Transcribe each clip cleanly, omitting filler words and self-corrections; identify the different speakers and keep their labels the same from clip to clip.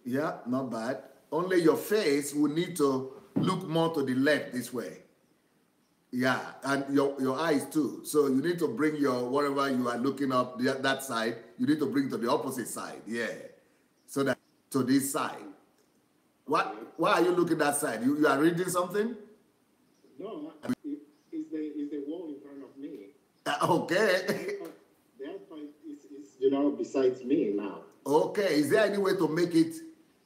Speaker 1: Yeah, not bad. Only your face will need to look more to the left this way. Yeah, and your eyes too. So you need to bring your whatever you are looking up that side. You need to bring to the opposite side. Yeah, so that to this side.
Speaker 2: Okay.
Speaker 1: Why are you looking that side? You are reading something?
Speaker 2: No, is the wall in front of me.
Speaker 1: Okay.
Speaker 2: The iPad is besides me now.
Speaker 1: Okay. Is there any way to make it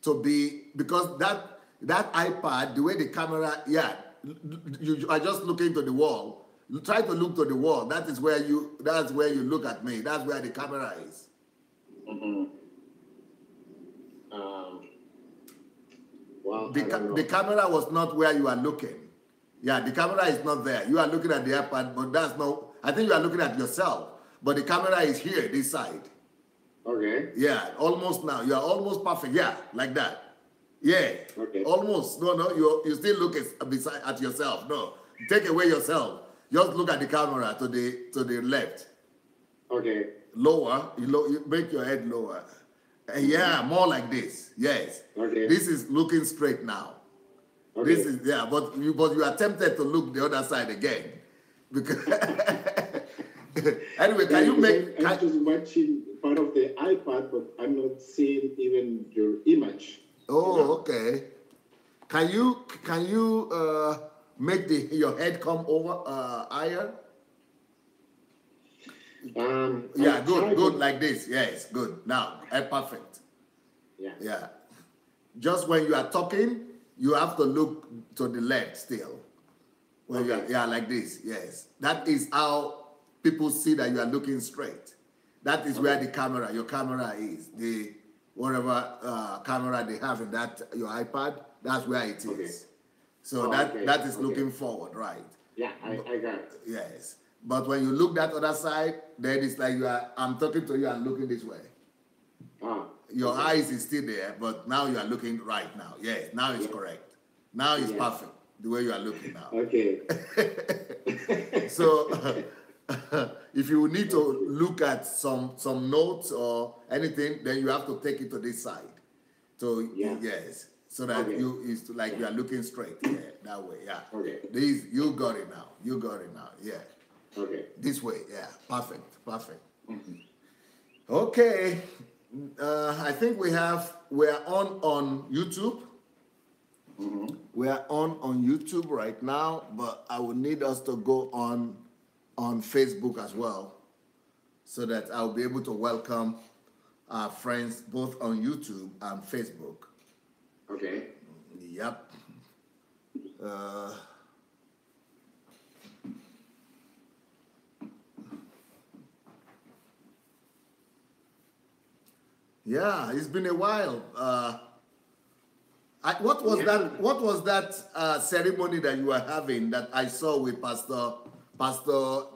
Speaker 1: to be, because that iPad, the way the camera, yeah, you are just looking to the wall. You try to look to the wall. That's where you look at me. That's where the camera is.
Speaker 2: Mm-hmm. Well,
Speaker 1: The camera was not where you are looking. Yeah, the camera is not there. You are looking at the iPad, but that's no. I think you are looking at yourself, but the camera is here, this side.
Speaker 2: Okay.
Speaker 1: Yeah, almost now. You are almost perfect. Yeah, like that. Yeah.
Speaker 2: Okay.
Speaker 1: Almost. No. You still look at yourself. No, take away yourself. Just look at the camera to the left.
Speaker 2: Okay.
Speaker 1: Lower. You make your head lower. Yeah, more like this. Yes.
Speaker 2: Okay.
Speaker 1: This is looking straight now.
Speaker 2: Okay.
Speaker 1: This is but you are tempted to look the other side again, because anyway, can you make?
Speaker 2: I'm just watching part of the iPad, but I'm not seeing even your image.
Speaker 1: Oh, okay. Can you make your head come over higher? Yeah, good like this. Yes, good. Now, perfect. Yeah. Just when you are talking, you have to look to the left still. When like this. Yes. That is how people see that you are looking straight. That is where your camera is. The whatever camera they have in your iPad, that's where it is.
Speaker 2: Okay.
Speaker 1: So that is looking forward, right?
Speaker 2: Yeah, I got it.
Speaker 1: Yes. But when you look that other side, then it's like I'm talking to you and looking this way. Your eyes is still there, but now you are looking right now. Yes, now it's correct. Now it's perfect, the way you are looking now.
Speaker 2: Okay.
Speaker 1: So if you need to look at some notes or anything, then you have to take it to this side. So yes, so that it's like you are looking straight. Yeah, that way. Yeah.
Speaker 2: Okay.
Speaker 1: You got it now. Yeah.
Speaker 2: Okay.
Speaker 1: This way. Yeah. Perfect.
Speaker 2: Mm-hmm.
Speaker 1: Okay. I think we're on YouTube.
Speaker 2: Mm-hmm.
Speaker 1: We are on YouTube right now, but I will need us to go on Facebook as well, so that I'll be able to welcome our friends both on YouTube and Facebook.
Speaker 2: Okay.
Speaker 1: Yep. Yeah, it's been a while. What was that ceremony that you were having that I saw with Pastor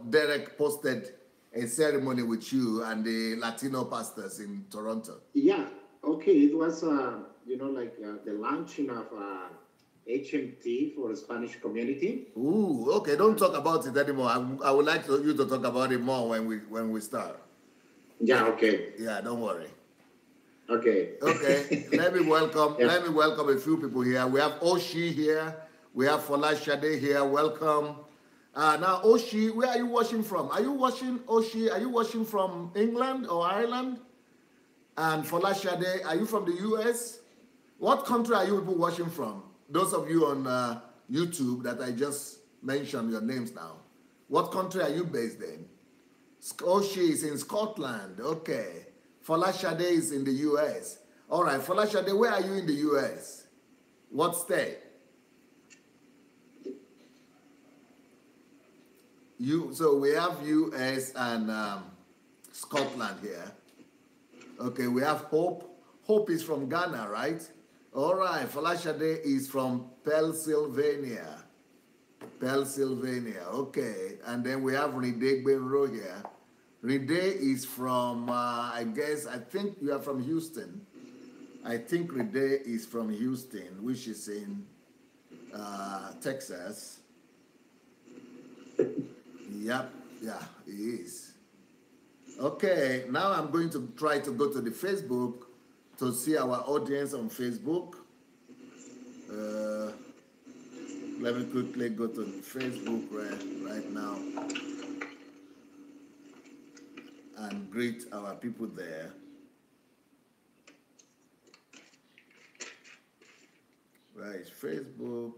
Speaker 1: Derek posted a ceremony with you and the Latino pastors in Toronto?
Speaker 2: Yeah. Okay. It was the launching of HMT for the Spanish community.
Speaker 1: Ooh. Okay. Don't talk about it anymore. I would like you to talk about it more when we start.
Speaker 2: Yeah. Okay.
Speaker 1: Yeah. Don't worry.
Speaker 2: Okay.
Speaker 1: Let me welcome a few people here. We have Oshi here. We have Folashade here. Welcome. Now, Oshi, where are you watching from? Are you watching from England or Ireland? And Folashade, are you from the US? What country are you people watching from? Those of you on YouTube that I just mentioned your names now. What country are you based in? Oshi is in Scotland. Okay. Folashade is in the US. All right, Folashade, where are you in the US? What state? So we have US and Scotland here. Okay, we have Hope. Hope is from Ghana, right? All right, Folashade is from Pennsylvania. Okay. And then we have Ride Benro here. Ride is from, I think you are from Houston. I think Ride is from Houston, which is in Texas. Yep, yeah, it is. Okay, now I'm going to try to go to the Facebook to see our audience on Facebook. Let me quickly go to Facebook right now and greet our people there. Where is Facebook?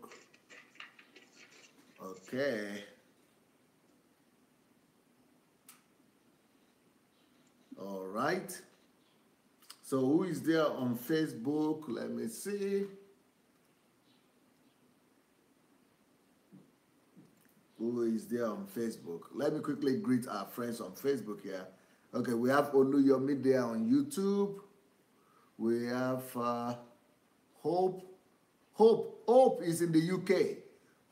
Speaker 1: Okay. All right. So who is there on Facebook? Let me see. Who is there on Facebook? Let me quickly greet our friends on Facebook here. Okay, we have Oluyomi there on YouTube. We have Hope. Hope is in the UK.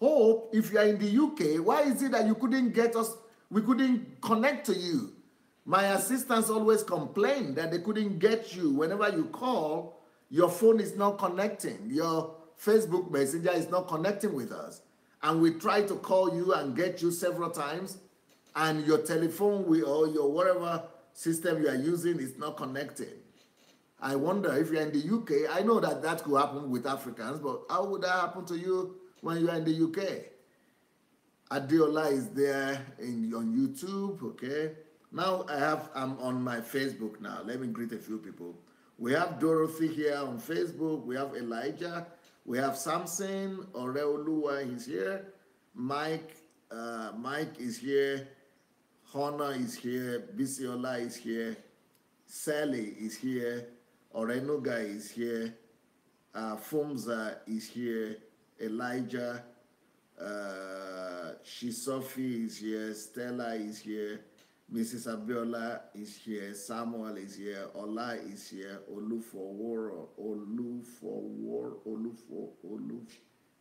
Speaker 1: Hope, if you are in the UK, why is it that you couldn't get us, we couldn't connect to you? My assistants always complain that they couldn't get you. Whenever you call, your phone is not connecting. Your Facebook Messenger is not connecting with us. And we try to call you and get you several times, and your telephone or your whatever system you are using is not connecting. I wonder if you're in the UK, I know that that could happen with Africans, but how would that happen to you when you're in the UK? Adelaja is there on YouTube, okay? Now I'm on my Facebook now. Let me greet a few people. We have Dorothy here on Facebook. We have Elijah. We have Samson. Oreoluwa is here. Mike is here. Honor is here. Bisiola is here. Sally is here. Orenuga is here. Fumza is here. Elijah. Shisofi is here. Stella is here. Mrs. Abiola is here. Samuel is here. Ola is here. Olufo.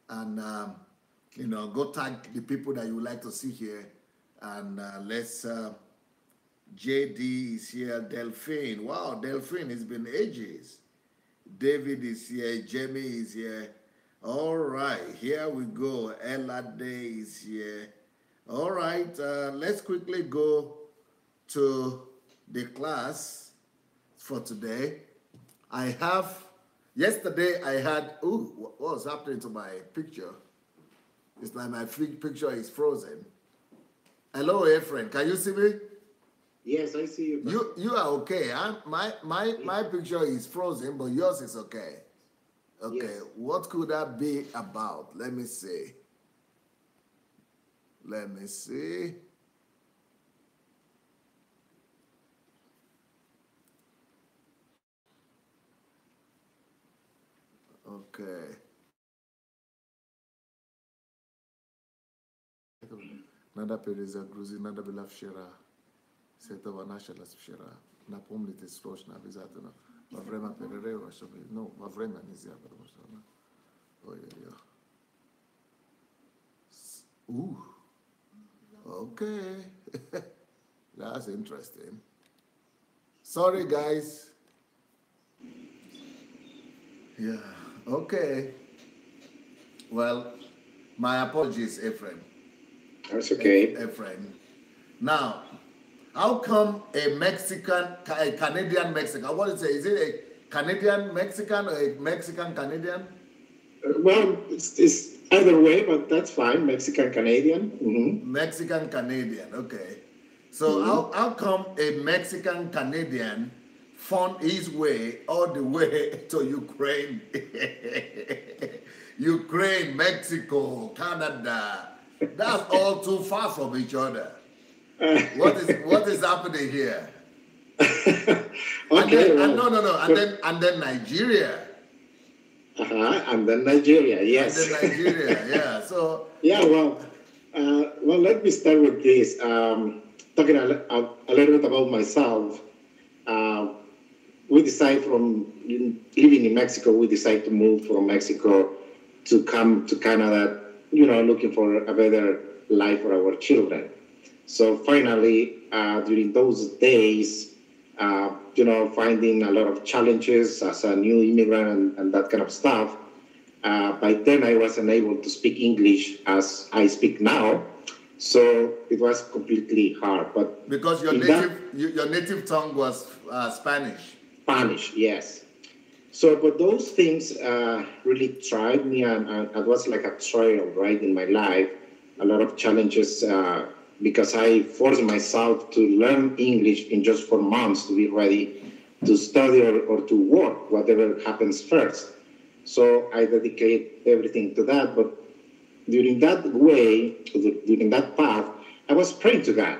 Speaker 1: And, go tag the people that you would like to see here. And let's, JD is here. Delphine. Wow, Delphine, it's been ages. David is here. Jamie is here. All right, here we go. Ella Day is here. All right, let's quickly go to the class for today. Yesterday I had, what was happening to my picture? It's like my picture is frozen. Hello, Efrain, can you see me?
Speaker 2: Yes, I see you.
Speaker 1: You are okay. Huh? My picture is frozen, but yours is okay. Okay, yes. What could that be about? Let me see. Okay. Nada pereza gruzi, nada bila fshera. Seta vanasha la fshera. Na pomnite strosh na vizatuna. Vavrema perereo shabe. No, vavrema nizia permoshana. Oh yeah. Ooh. Okay. That's interesting. Sorry guys. Yeah. Okay. Well, my apologies, Efrain.
Speaker 2: That's okay.
Speaker 1: Efrain. Now, how come a Canadian Mexican? What is it? Is it a Canadian Mexican or a Mexican Canadian?
Speaker 2: Well, it's either way, but that's fine. Mexican Canadian. Mm-hmm.
Speaker 1: Mexican Canadian. Okay. So how come a Mexican Canadian found his way all the way to Ukraine? Ukraine, Mexico, Canada. That's all too far from each other. What is happening here?
Speaker 2: Okay.
Speaker 1: And then Nigeria.
Speaker 2: And then Nigeria, yes.
Speaker 1: And then Nigeria, yeah. So
Speaker 2: yeah, well, let me start with this. Talking a little bit about myself. We decided from living in Mexico, we decided to move from Mexico to come to Canada, looking for a better life for our children. So finally, during those days, finding a lot of challenges as a new immigrant and that kind of stuff. By then, I wasn't able to speak English as I speak now. So it was completely hard. But
Speaker 1: because your native tongue was Spanish.
Speaker 2: Spanish, yes. So, but those things really tried me, and it was like a trial, right, in my life. A lot of challenges because I forced myself to learn English in just 4 months to be ready to study or to work, whatever happens first. So I dedicate everything to that. But during that way, during that path, I was praying to God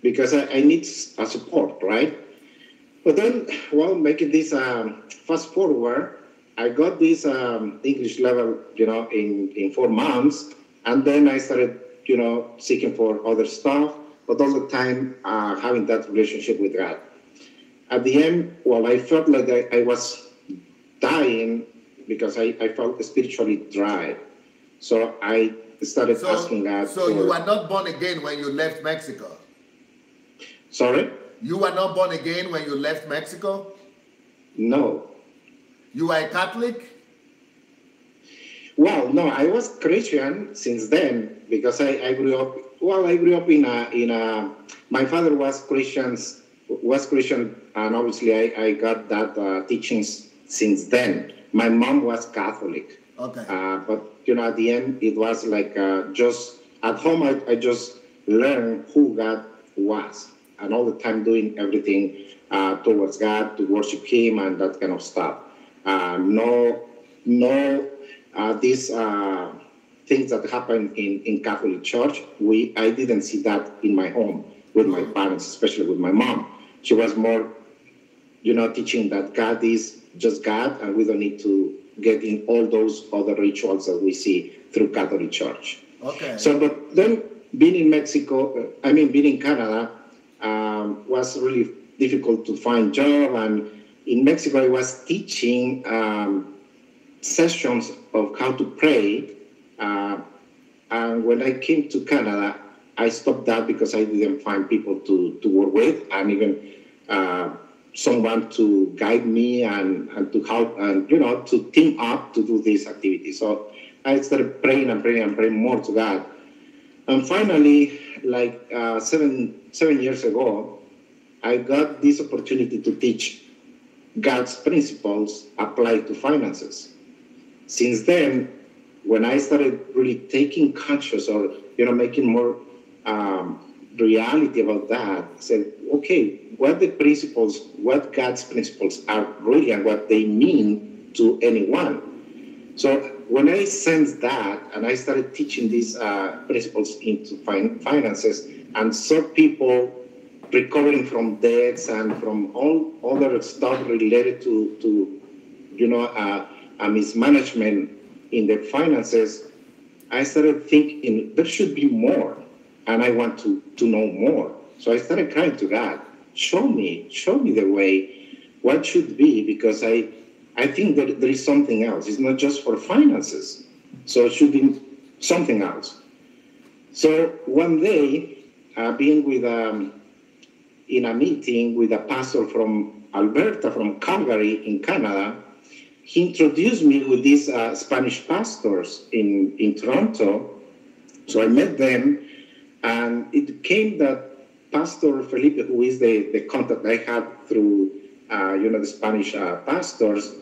Speaker 2: because I need a support, right? But then, well, making this fast forward, I got this English level, in 4 months, and then I started, seeking for other stuff, but all the time having that relationship with God. At the end, well, I felt like I was dying because I felt spiritually dry. So I started asking God.
Speaker 1: So you were not born again when you left Mexico?
Speaker 2: Sorry?
Speaker 1: You were not born again when you left Mexico?
Speaker 2: No.
Speaker 1: You were a Catholic?
Speaker 2: Well, no, I was Christian since then because I grew up. Well, I grew up in a. My father was Christian, and obviously I got that teachings since then. My mom was Catholic.
Speaker 1: Okay.
Speaker 2: But at the end, it was like just at home. I just learned who God was, and all the time doing everything towards God to worship Him and that kind of stuff. These things that happen in Catholic Church, I didn't see that in my home with my parents, especially with my mom. She was more, teaching that God is just God, and we don't need to get in all those other rituals that we see through Catholic Church.
Speaker 1: Okay.
Speaker 2: So, but then being in being in Canada, was really difficult to find job, and in Mexico I was teaching sessions of how to pray, and when I came to Canada, I stopped that because I didn't find people to work with, and even someone to guide me and to help, and to team up to do this activity. So I started praying and praying and praying more to God, and finally, like 7 years ago, I got this opportunity to teach God's principles applied to finances. Since then, when I started really taking conscious or making more reality about that, I said, okay, what God's principles are really and what they mean to anyone. So when I sensed that and I started teaching these principles into finances and saw people recovering from debts and from all other stuff related to a mismanagement in their finances, I started thinking there should be more, and I want to know more. So I started crying to God, show me the way, what should be, because I think that there is something else. It's not just for finances, so it should be something else. So one day, being with in a meeting with a pastor from Alberta, from Calgary in Canada, he introduced me with these Spanish pastors in Toronto. So I met them, and it came that Pastor Felipe, who is the contact I had through the Spanish pastors,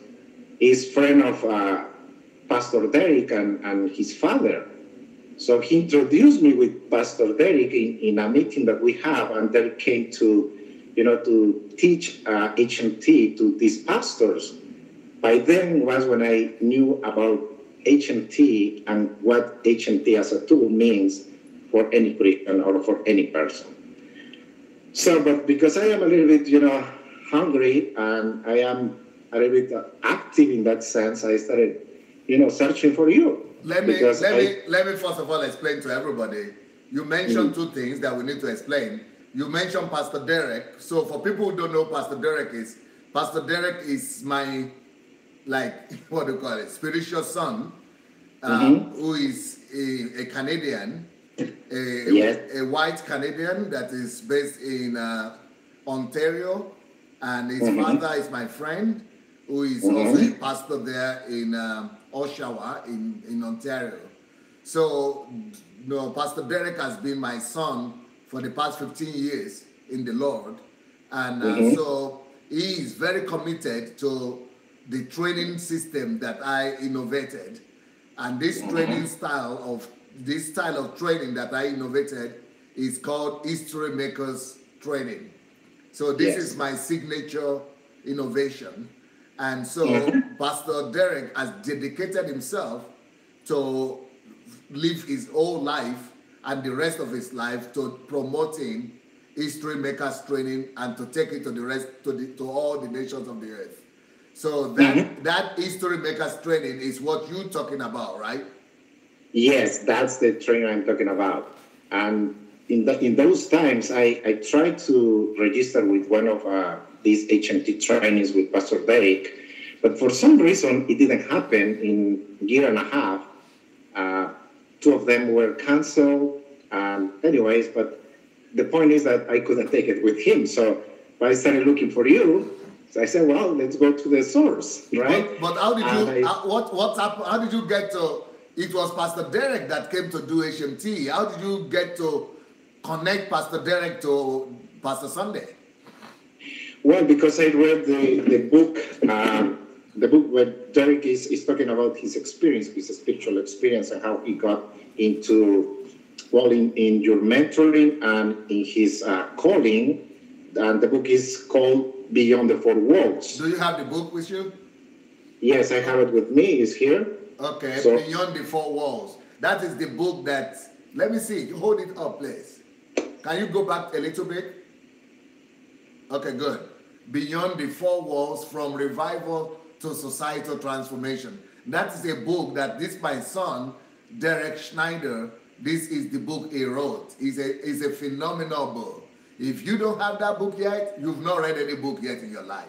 Speaker 2: is friend of Pastor Derek and his father. So he introduced me with Pastor Derek in a meeting that we have, and Derek came to teach HMT to these pastors. By then was when I knew about HMT and what HMT as a tool means for any Christian or for any person. So, but because I am a little bit, hungry, and I am a little bit active in that sense, I started, searching for you.
Speaker 1: Let me first of all explain to everybody. You mentioned two things that we need to explain. You mentioned Pastor Derek. So for people who don't know Pastor Derek is my, what do you call it, spiritual son, who is a Canadian, a white Canadian that is based in Ontario, and his father is my friend, who is also a pastor there in Oshawa in Ontario. So, Pastor Derek has been my son for the past 15 years in the Lord, and so he is very committed to the training system that I innovated. And this training style of training that I innovated is called History Makers Training. So this is my signature innovation. And so Pastor Derek has dedicated himself to live his whole life and the rest of his life to promoting History Makers Training and to take it to the rest, to all the nations of the earth. So that History Makers Training is what you're talking about, right?
Speaker 2: Yes, that's the training I'm talking about. And in those times, I tried to register with one of these HMT trainings with Pastor Derek, but for some reason it didn't happen in a year and a half. Two of them were canceled. Anyways, but the point is that I couldn't take it with him. So I started looking for you. So I said, well, let's go to the source, right?
Speaker 1: But how did you, what happened? How did you get to, it was Pastor Derek that came to do HMT. How did you get to connect Pastor Derek to Pastor Sunday?
Speaker 2: Well, because I read the book where Derek is talking about his experience, his spiritual experience, and how he got into, well, in your mentoring and in his calling. And the book is called Beyond the Four Walls.
Speaker 1: Do you have the book with you?
Speaker 2: Yes, I have it with me. It's here.
Speaker 1: Okay, so, Beyond the Four Walls. That is the book that, let me see, hold it up, please. Can you go back a little bit? Okay, good. Beyond the Four Walls, From Revival to Societal Transformation. That is a book that my son, Derek Schneider, this is the book he wrote. It's a phenomenal book. If you don't have that book yet, you've not read any book yet in your life.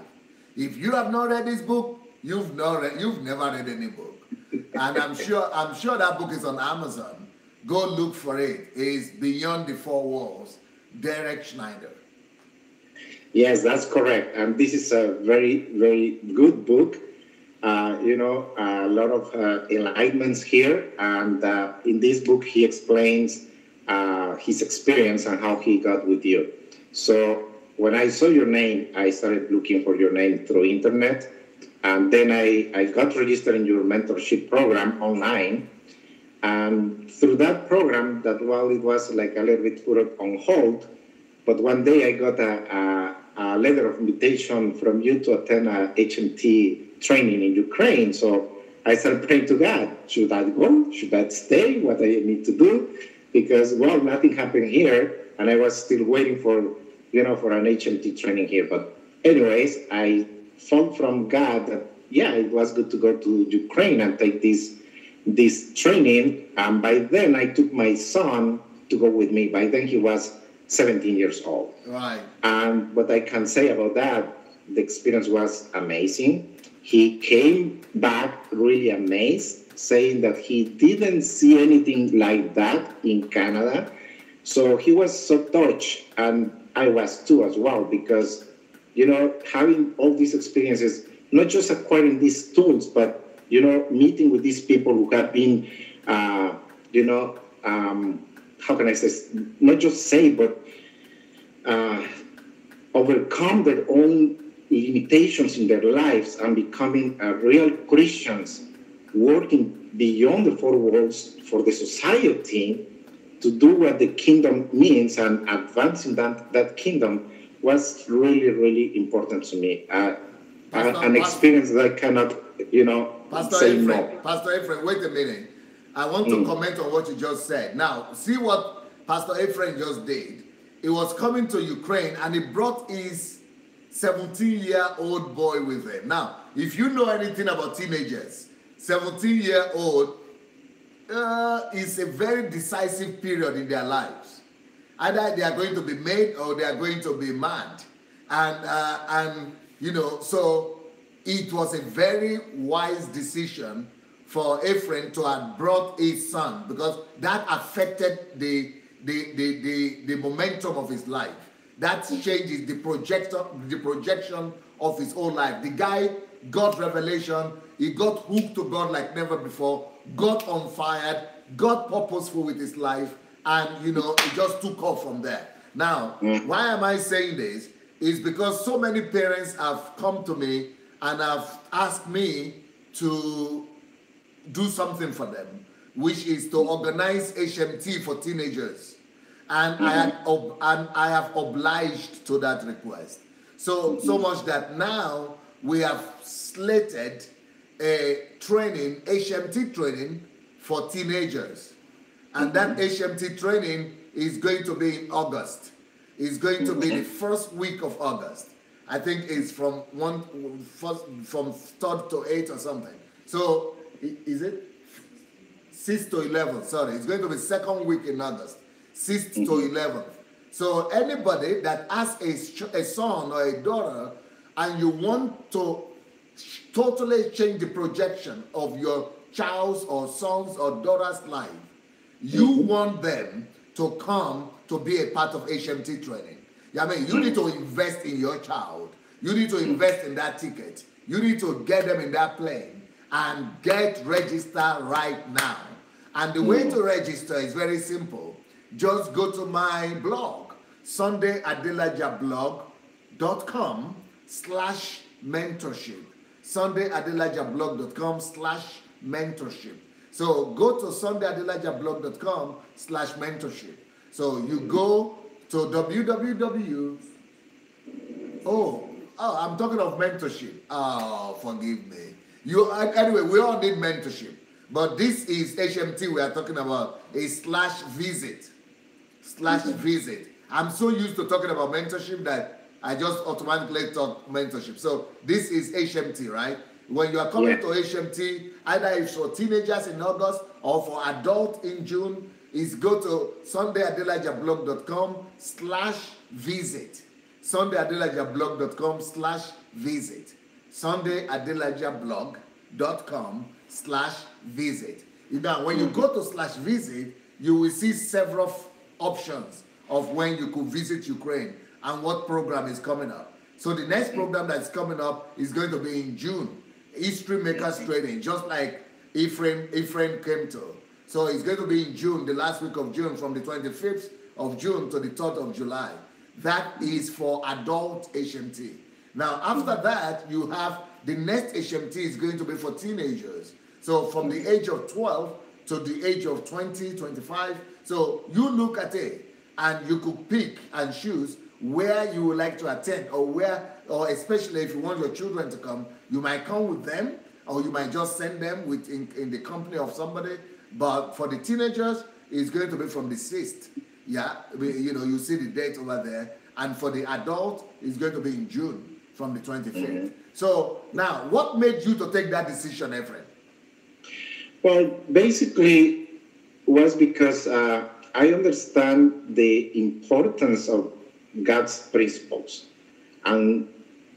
Speaker 1: If you have not read this book, you've never read any book. And I'm sure that book is on Amazon. Go look for it. It's Beyond the Four Walls, Derek Schneider.
Speaker 2: Yes, that's correct. And this is a very, very good book. A lot of enlightenments here. And in this book, he explains his experience and how he got with you. So when I saw your name, I started looking for your name through internet. And then I got registered in your mentorship program online. And through that program, it was like a little bit put on hold. But one day I got a letter of invitation from you to attend a HMT training in Ukraine. So I started praying to God. Should I go? Should I stay? What I need to do? Because, nothing happened here. And I was still waiting for an HMT training here. But anyways, I felt from God that, it was good to go to Ukraine and take this training. And by then I took my son to go with me. By then he was 17 years old.
Speaker 1: Right.
Speaker 2: And what I can say about that, the experience was amazing. He came back really amazed, saying that he didn't see anything like that in Canada. So he was so touched, and I was too as well, because, having all these experiences, not just acquiring these tools, but, meeting with these people who have been, how can I say, not just saved, but overcome their own limitations in their lives and becoming real Christians, working beyond the four walls for the society to do what the kingdom means and advancing that kingdom was really, really important to me. An experience that I cannot, say no.
Speaker 1: Pastor Efrain, wait a minute. I want to comment on what you just said. Now, see what Pastor Efrain just did. He was coming to Ukraine and he brought his 17-year-old boy with him. Now, if you know anything about teenagers, 17-year-old is a very decisive period in their lives. Either they are going to be made or they are going to be mad. And so it was a very wise decision for Efrain to have brought his son, because that affected the momentum of his life. That changes the projection of his whole life. The guy got revelation. He got hooked to God like never before, got on fire, got purposeful with his life, and, it just took off from there. Now, why am I saying this? Is because so many parents have come to me and have asked me to do something for them, which is to organize HMT for teenagers. And I have obliged to that request. So much that now we have slated a training, HMT training for teenagers. And that HMT training is going to be in August. It's going to be the first week of August. I think it's from 3rd to 8th or something. So is it 6th to 11th? Sorry, it's going to be second week in August, 6th to 11th. So anybody that has a son or a daughter and you want to totally change the projection of your child's or son's or daughter's life, you want them to come to be a part of HMT training. I mean, you need to invest in your child. You need to invest in that ticket. You need to get them in that plane and get registered right now. And the way to register is very simple. Just go to my blog, sundayadelajablog.com/mentorship. sundayadelajablog.com/mentorship. So go to sundayadelajablog.com/mentorship. So you go to www. I'm talking of mentorship. Oh, forgive me. Anyway, we all need mentorship. But this is HMT we are talking about, a /visit. I'm so used to talking about mentorship that I just automatically talk mentorship. So this is HMT, right? When you are coming to HMT, either it's for teenagers in August or for adults in June, is go to sundayadelajablog.com/visit. sundayadelajablog.com/visit. sundayadelajablog.com/visit. Now, when you go to /visit, you will see several options of when you could visit Ukraine and what program is coming up. So the next program that's coming up is going to be in June. History Makers Training, just like Efrain came to. So it's going to be in June, the last week of June, from the 25th of June to the 3rd of July. That is for adult HMT. Now, after that, you have the next HMT is going to be for teenagers. So from the age of 12 to the age of 20, 25. So you look at it and you could pick and choose where you would like to attend, or especially if you want your children to come, you might come with them, or you might just send them in the company of somebody. But for the teenagers, it's going to be from the 6th. Yeah, you see the date over there. And for the adult, it's going to be in June from the 25th. So now, what made you to take that decision, Efrain?
Speaker 2: Well, basically, was because I understand the importance of God's principles and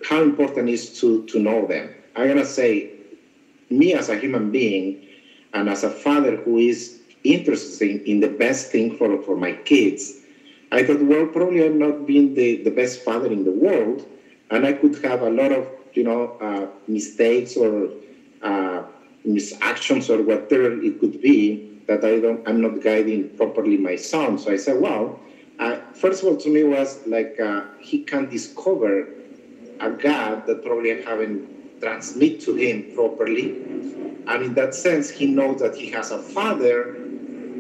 Speaker 2: how important it is to know them. I'm going to say, me as a human being and as a father who is interested in the best thing for my kids, I thought, well, probably I'm not being the best father in the world, and I could have a lot of, mistakes or misactions or whatever it could be that I'm not guiding properly my son. So I said, well, first of all, to me was like he can discover a God that probably I haven't transmit to him properly. And in that sense, he knows that he has a father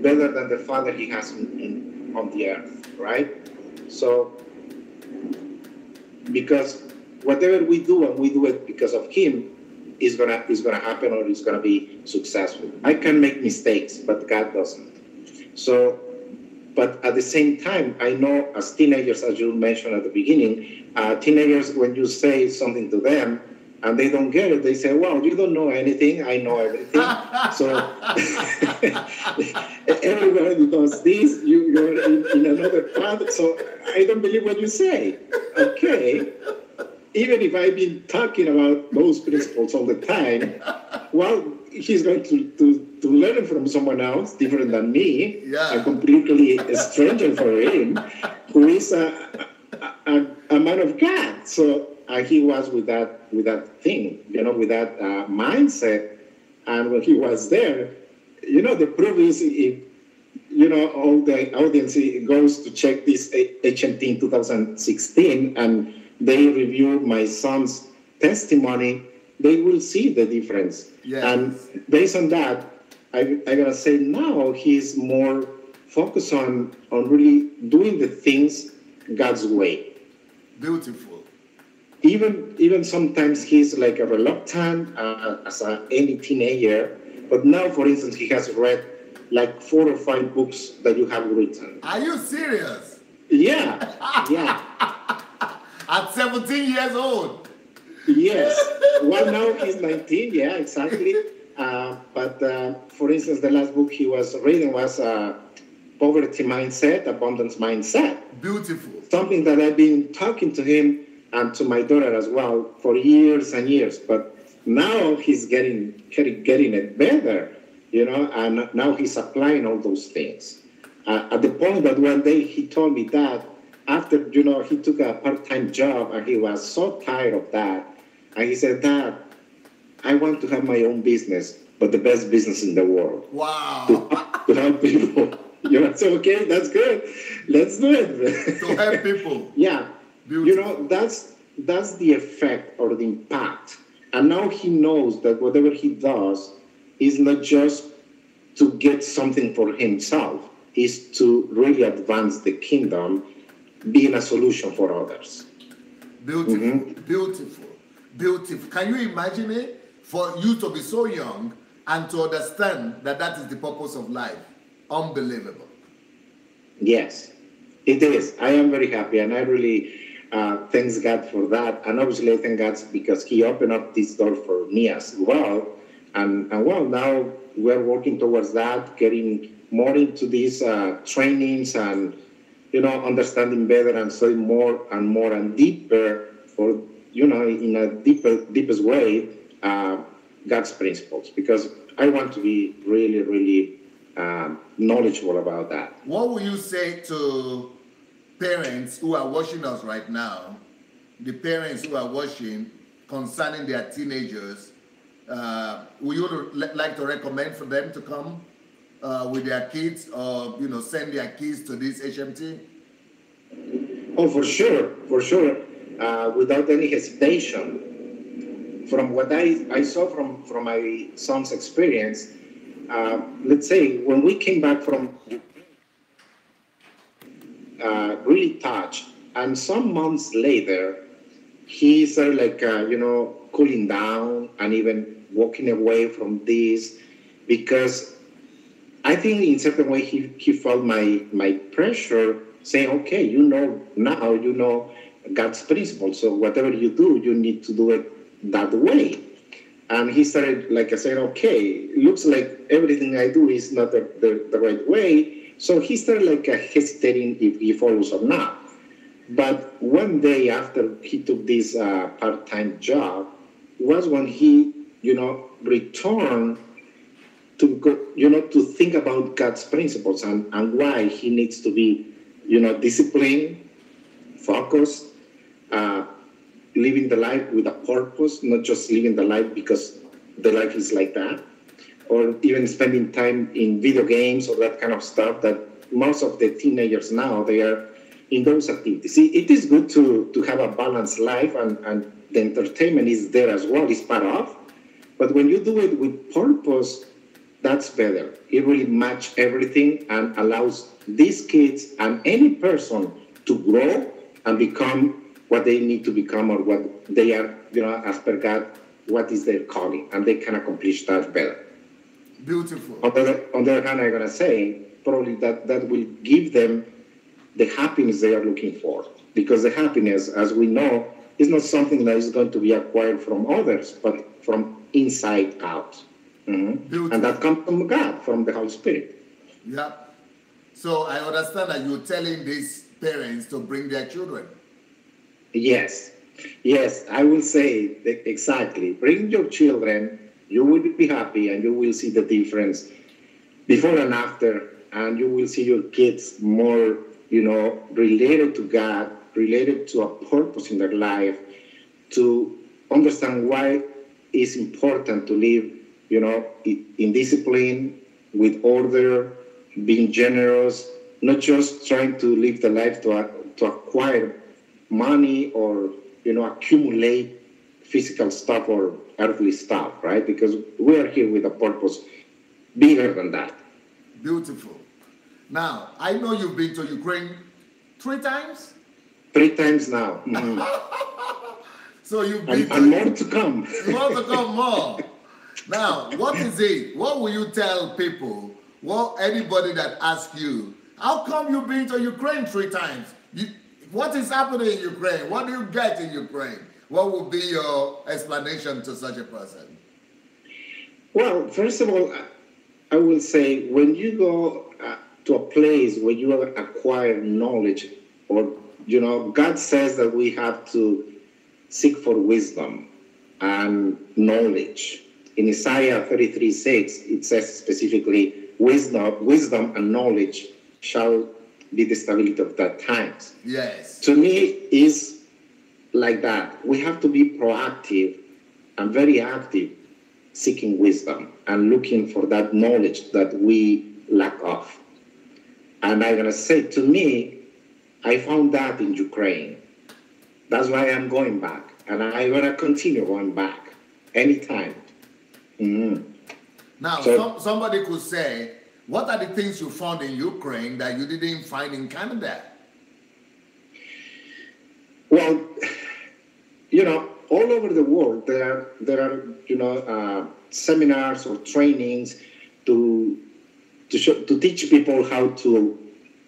Speaker 2: better than the father he has on the earth, right? So, because whatever we do, and we do it because of him, is gonna happen, or is gonna be successful. I can make mistakes, but God doesn't. So, but at the same time, I know as teenagers, as you mentioned at the beginning, teenagers, when you say something to them and they don't get it, they say, well, you don't know anything, I know everything. So everybody does this, you're in another path, so I don't believe what you say. Okay. Even if I've been talking about those principles all the time, well, he's going to learn from someone else different than me, a completely stranger for him, who is a man of God. So he was with that thing, with that mindset. And when he was there, the proof is, if, all the audience goes to check this HMT in 2016, and they reviewed my son's testimony. they will see the difference.
Speaker 1: Yes.
Speaker 2: And based on that, I gotta say now he's more focused on really doing the things God's way.
Speaker 1: Beautiful.
Speaker 2: Even sometimes he's like a reluctant as any teenager, but now, for instance, he has read like 4 or 5 books that you have written.
Speaker 1: Are you serious?
Speaker 2: Yeah, yeah.
Speaker 1: At 17 years old?
Speaker 2: Yes. Well, now he's 19, yeah, exactly. But for instance, the last book he was reading was Poverty Mindset, Abundance Mindset.
Speaker 1: Beautiful.
Speaker 2: Something that I've been talking to him and to my daughter as well for years and years. But now he's getting it better, and now he's applying all those things. At the point that one day he told me that after, he took a part-time job and he was so tired of that. And he said, Dad, I want to have my own business, but the best business in the world.
Speaker 1: Wow.
Speaker 2: To help people. So, okay, that's good. Let's do it.
Speaker 1: To help people.
Speaker 2: Yeah.
Speaker 1: Beautiful.
Speaker 2: That's the effect or the impact. And now he knows that whatever he does is not just to get something for himself, is to really advance the kingdom, being a solution for others.
Speaker 1: Beautiful,
Speaker 2: Mm-hmm.
Speaker 1: beautiful, beautiful. Can you imagine it? For you to be so young and to understand that that is the purpose of life. Unbelievable.
Speaker 2: Yes, it is. I am very happy, and I really thank God for that. And obviously, I thank God because He opened up this door for me as well. And well, now we're working towards that, getting more into these trainings and, understanding better and studying more and deeper, or, in a deepest way, God's principles, because I want to be really, really knowledgeable about that.
Speaker 1: What will you say to parents who are watching us right now, the parents who are watching concerning their teenagers? Would you like to recommend for them to come with their kids, or send their kids to this HMT?
Speaker 2: Oh, for sure, without any hesitation. From what I saw from my son's experience, let's say when we came back from really touched, and some months later, he started cooling down and even walking away from this, because I think in certain way he felt my pressure, saying, okay, now God's principles, so whatever you do, you need to do it that way. And he started saying, okay, looks like everything I do is not the right way. So he started hesitating if he follows or not. But one day after he took this part-time job was when he, returned to go, to think about God's principles and why he needs to be, disciplined, focused, living the life with a purpose, not just living the life because the life is like that, or even spending time in video games or that kind of stuff that most of the teenagers now, they are in those activities. See, it is good to have a balanced life, and the entertainment is there as well, is part of. But when you do it with purpose, that's better. It really matches everything and allows these kids and any person to grow and become what they need to become, or what they are, as per God, what is their calling, and they can accomplish that better.
Speaker 1: Beautiful.
Speaker 2: On the other hand, I'm going to say probably that will give them the happiness they are looking for, because the happiness, as we know, is not something that is going to be acquired from others, but from inside out. Mm-hmm. And that comes from God, from the Holy Spirit.
Speaker 1: Yeah. So I understand that you're telling these parents to bring their children.
Speaker 2: Yes, I will say exactly. Bring your children, you will be happy, and you will see the difference before and after, and you will see your kids more, related to God, related to a purpose in their life, to understand why it's important to live, in discipline, with order, being generous, not just trying to live the life to acquire money or accumulate physical stuff or earthly stuff, right? Because we are here with a purpose bigger than that.
Speaker 1: Beautiful. Now, I know you've been to Ukraine 3 times?
Speaker 2: 3 times now. Mm-hmm.
Speaker 1: So you've been
Speaker 2: and more to come.
Speaker 1: More to come, more. Now, what is it? What will you tell people? Well, anybody that asks you, how come you've been to Ukraine 3 times? What is happening in Ukraine? What do you get in Ukraine? What would be your explanation to such a person?
Speaker 2: Well, first of all, I will say when you go to a place where you have acquired knowledge, or, God says that we have to seek for wisdom and knowledge. In Isaiah 33:6, it says specifically, wisdom and knowledge shall be the stability of that times.
Speaker 1: Yes.
Speaker 2: To me, is like that. We have to be proactive and very active, seeking wisdom and looking for that knowledge that we lack of. And I'm going to say, to me, I found that in Ukraine. That's why I'm going back. And I'm going to continue going back anytime. Mm-hmm.
Speaker 1: Now, somebody could say, what are the things you found in Ukraine that you didn't find in Canada?
Speaker 2: Well, all over the world, there are seminars or trainings to teach people how to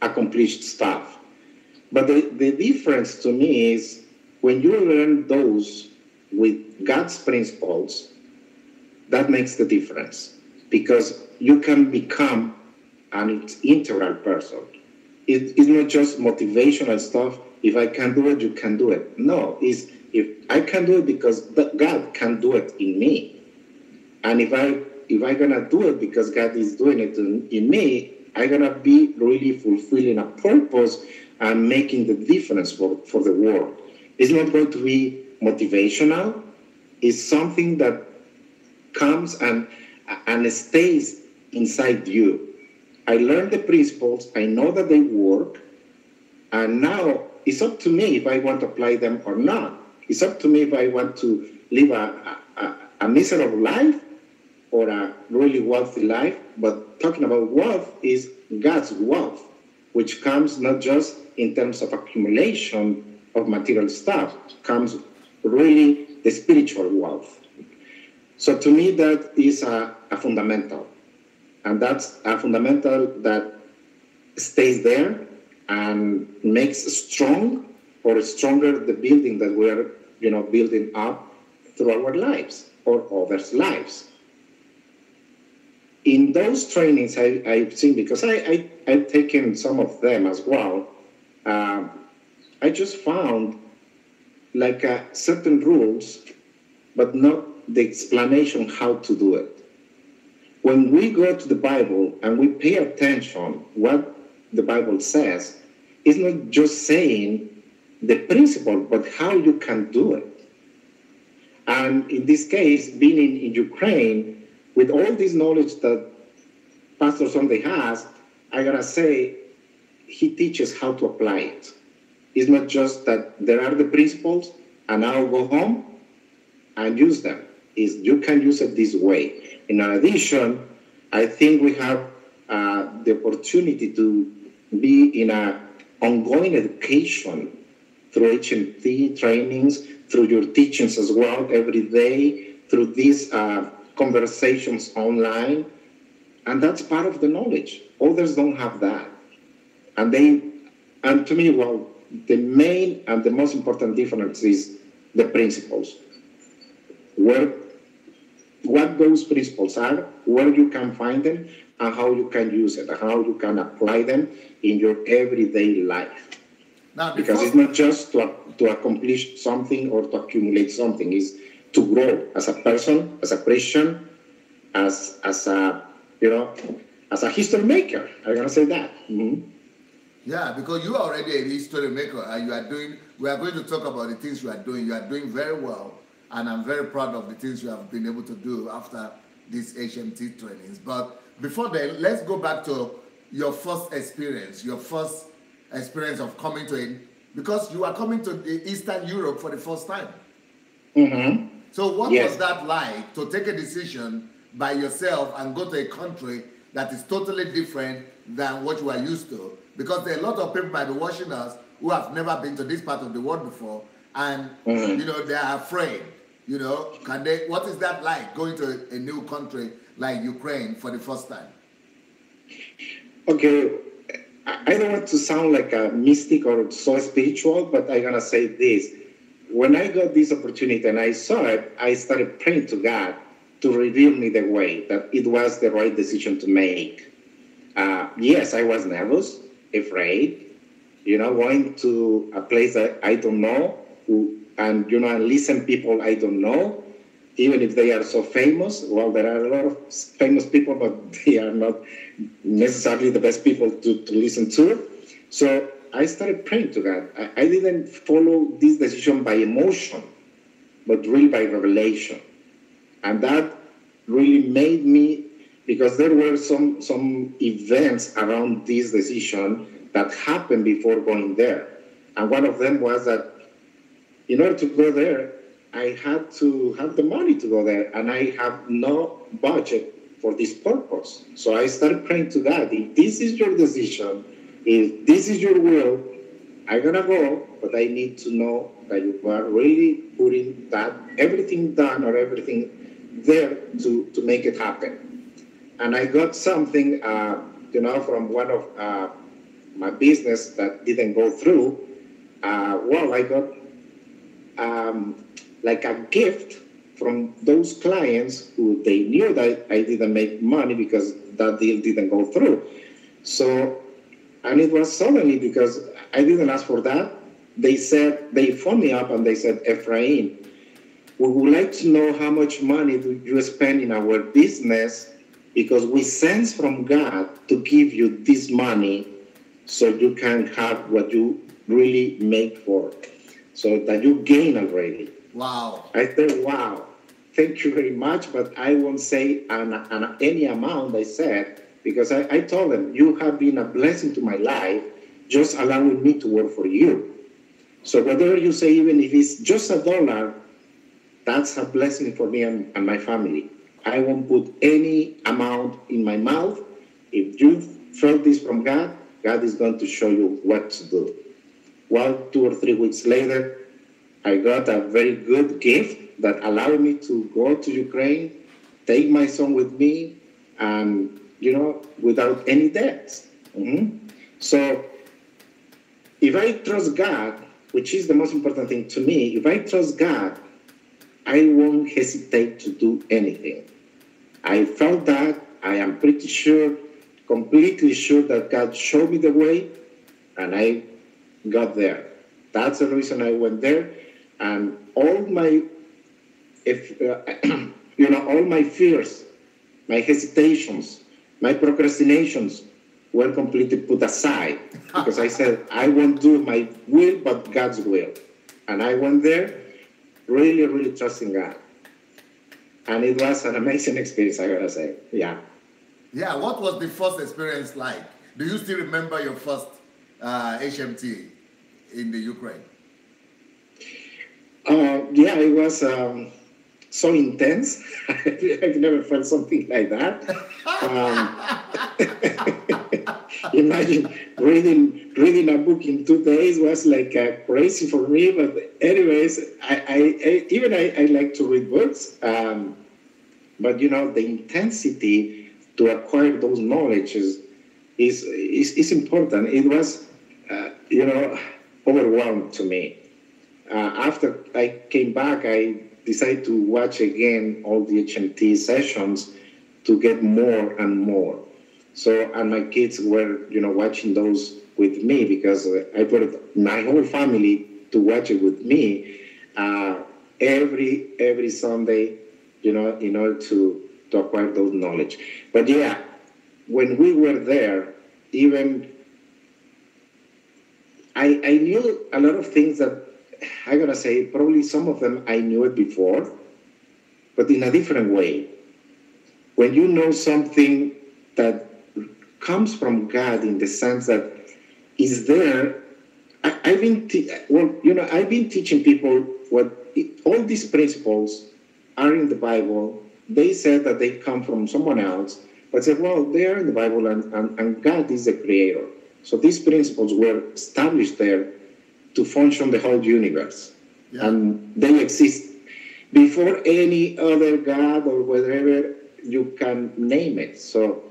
Speaker 2: accomplish stuff. But the difference to me is when you learn those with God's principles, that makes the difference, because you can become an integral person. It's not just motivational stuff. If I can do it, you can do it. No, it's if I can do it because God can do it in me. And if I'm gonna do it because God is doing it in me, I'm gonna be really fulfilling a purpose and making the difference for the world. It's not going to be motivational. It's something that comes and stays inside you. I learned the principles. I know that they work. And now it's up to me if I want to apply them or not. It's up to me if I want to live a miserable life or a really wealthy life. But talking about wealth is God's wealth, which comes not just in terms of accumulation of material stuff, comes really the spiritual wealth. So to me, that is a fundamental. And that's a fundamental that stays there and makes strong or stronger the building that we're building up through our lives or others' lives. In those trainings I've seen, because I've taken some of them as well, I just found like certain rules, but not the explanation how to do it. When we go to the Bible and we pay attention what the Bible says, it's not just saying the principle, but how you can do it. And in this case, being in Ukraine, with all this knowledge that Pastor Sunday has, I gotta say, he teaches how to apply it. It's not just that there are the principles and I'll go home and use them. You can use it this way. In addition, I think we have the opportunity to be in an ongoing education through HMT trainings, through your teachings as well every day, through these conversations online. And that's part of the knowledge. Others don't have that. And to me, well, the main and the most important difference is the principles. What those principles are, where you can find them, and how you can use it, and how you can apply them in your everyday life. Now, because it's not just to accomplish something or to accumulate something, it's to grow as a person, as a Christian, as a history maker. I'm gonna say that. Mm-hmm.
Speaker 1: Yeah, because you are already a history maker, and we are going to talk about the things you are doing. You are doing very well, and I'm very proud of the things you have been able to do after these HMT trainings. But before then, let's go back to your first experience of coming to it, because you are coming to Eastern Europe for the first time.
Speaker 2: Mm-hmm.
Speaker 1: So what was that like to take a decision by yourself and go to a country that is totally different than what you are used to? Because there are a lot of people might be watching us who have never been to this part of the world before, and they are afraid. What is that like going to a new country like Ukraine for the first time?
Speaker 2: Okay, I don't want to sound like a mystic or so spiritual, but I'm gonna say this. When I got this opportunity and I saw it, I started praying to God to reveal me the way that it was the right decision to make. Yes, I was nervous, afraid, going to a place that I don't know, and listen people I don't know, even if they are so famous. Well, there are a lot of famous people, but they are not necessarily the best people to listen to. So I started praying to God. I didn't follow this decision by emotion, but really by revelation. And that really made me, because there were some events around this decision that happened before going there. And one of them was that in order to go there, I had to have the money to go there, and I have no budget for this purpose. So I started praying to God, if this is your decision, if this is your will, I'm gonna go, but I need to know that you are really putting that everything done or everything there to make it happen. And I got something, from one of my business that didn't go through. I got like a gift from those clients who they knew that I didn't make money because that deal didn't go through. So, and it was suddenly because I didn't ask for that. They phoned me up and they said, Efrain, we would like to know how much money do you spend in our business, because we sense from God to give you this money so you can have what you really make for, so that you gain already.
Speaker 1: Wow.
Speaker 2: I said, wow, thank you very much, but I won't say any amount, I said, because I told them, you have been a blessing to my life, just allowing me to work for you. So whatever you say, even if it's just $1, that's a blessing for me and my family. I won't put any amount in my mouth. If you felt this from God, God is going to show you what to do. Well, 2 or 3 weeks later, I got a very good gift that allowed me to go to Ukraine, take my son with me, and, without any debts. So if I trust God, which is the most important thing to me, if I trust God, I won't hesitate to do anything. I felt that. I am pretty sure, completely sure that God showed me the way, and I got there. That's the reason I went there. And all my, all my fears, my hesitations, my procrastinations were completely put aside, because I said, I won't do my will, but God's will. And I went there really, really trusting God. And it was an amazing experience, I gotta say. Yeah.
Speaker 1: Yeah, what was the first experience like? Do you still remember your first HMT in the Ukraine?
Speaker 2: Yeah, it was so intense. I've never felt something like that. Imagine reading a book in 2 days was like crazy for me. But anyways, I like to read books. But the intensity to acquire those knowledges is important. It was overwhelmed to me. After I came back, I decided to watch again all the HMT sessions to get more and more. So, and my kids were, watching those with me, because I put my whole family to watch it with me every Sunday, in order to acquire those knowledge. But yeah, when we were there, even I knew a lot of things that I gotta say, probably some of them I knew it before, but in a different way. When you know something that comes from God, in the sense that is there I've been I've been teaching people all these principles are in the Bible. They said that they come from someone else, but said, well, they are in the Bible, and God is the creator. So these principles were established there to function the whole universe. Yeah. And they exist before any other God or whatever you can name it. So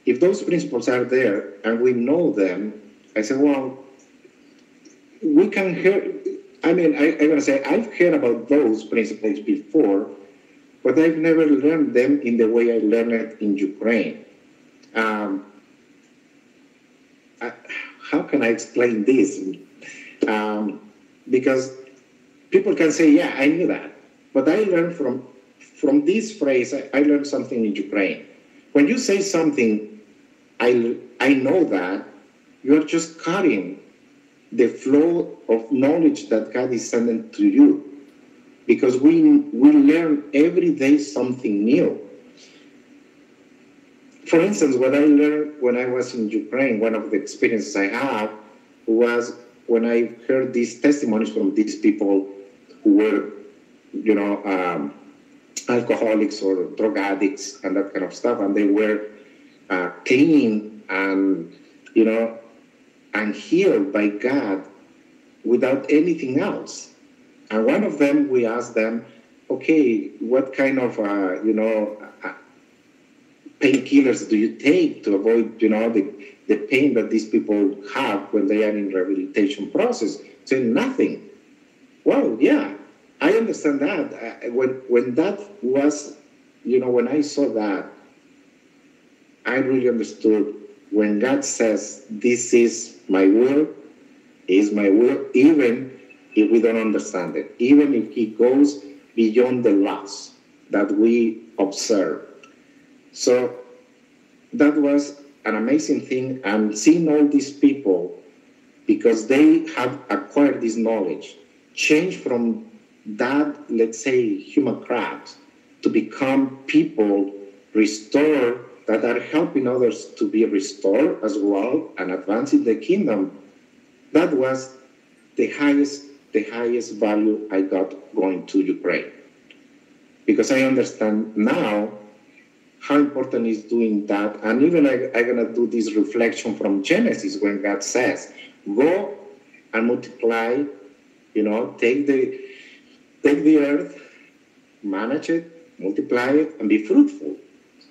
Speaker 2: if those principles are there and we know them, I said, well, we can hear. I mean, I'm going to say I've heard about those principles before, but I've never learned them in the way I learned it in Ukraine. How can I explain this? Because people can say, yeah, I knew that. But I learned from this phrase, I learned something in Ukraine. When you say something, I know that, you're just cutting the flow of knowledge that God is sending to you. Because we learn every day something new. For instance, what I learned when I was in Ukraine, one of the experiences I had was when I heard these testimonies from these people who were, alcoholics or drug addicts and that kind of stuff, and they were clean and, and healed by God without anything else. And one of them, we asked them, okay, what kind of, painkillers do you take to avoid, the pain that these people have when they are in rehabilitation process? So nothing. Well, yeah, I understand that. When that was, when I saw that, I really understood when God says, this is my will, even if we don't understand it, even if he goes beyond the laws that we observe. So that was an amazing thing. And seeing all these people, because they have acquired this knowledge, change from that, let's say, human crabs, to become people restored that are helping others to be restored as well and advancing the kingdom. That was the highest value I got going to Ukraine. Because I understand now how important is doing that. And even I'm going to do this reflection from Genesis when God says, go and multiply, take the earth, manage it, multiply it, and be fruitful.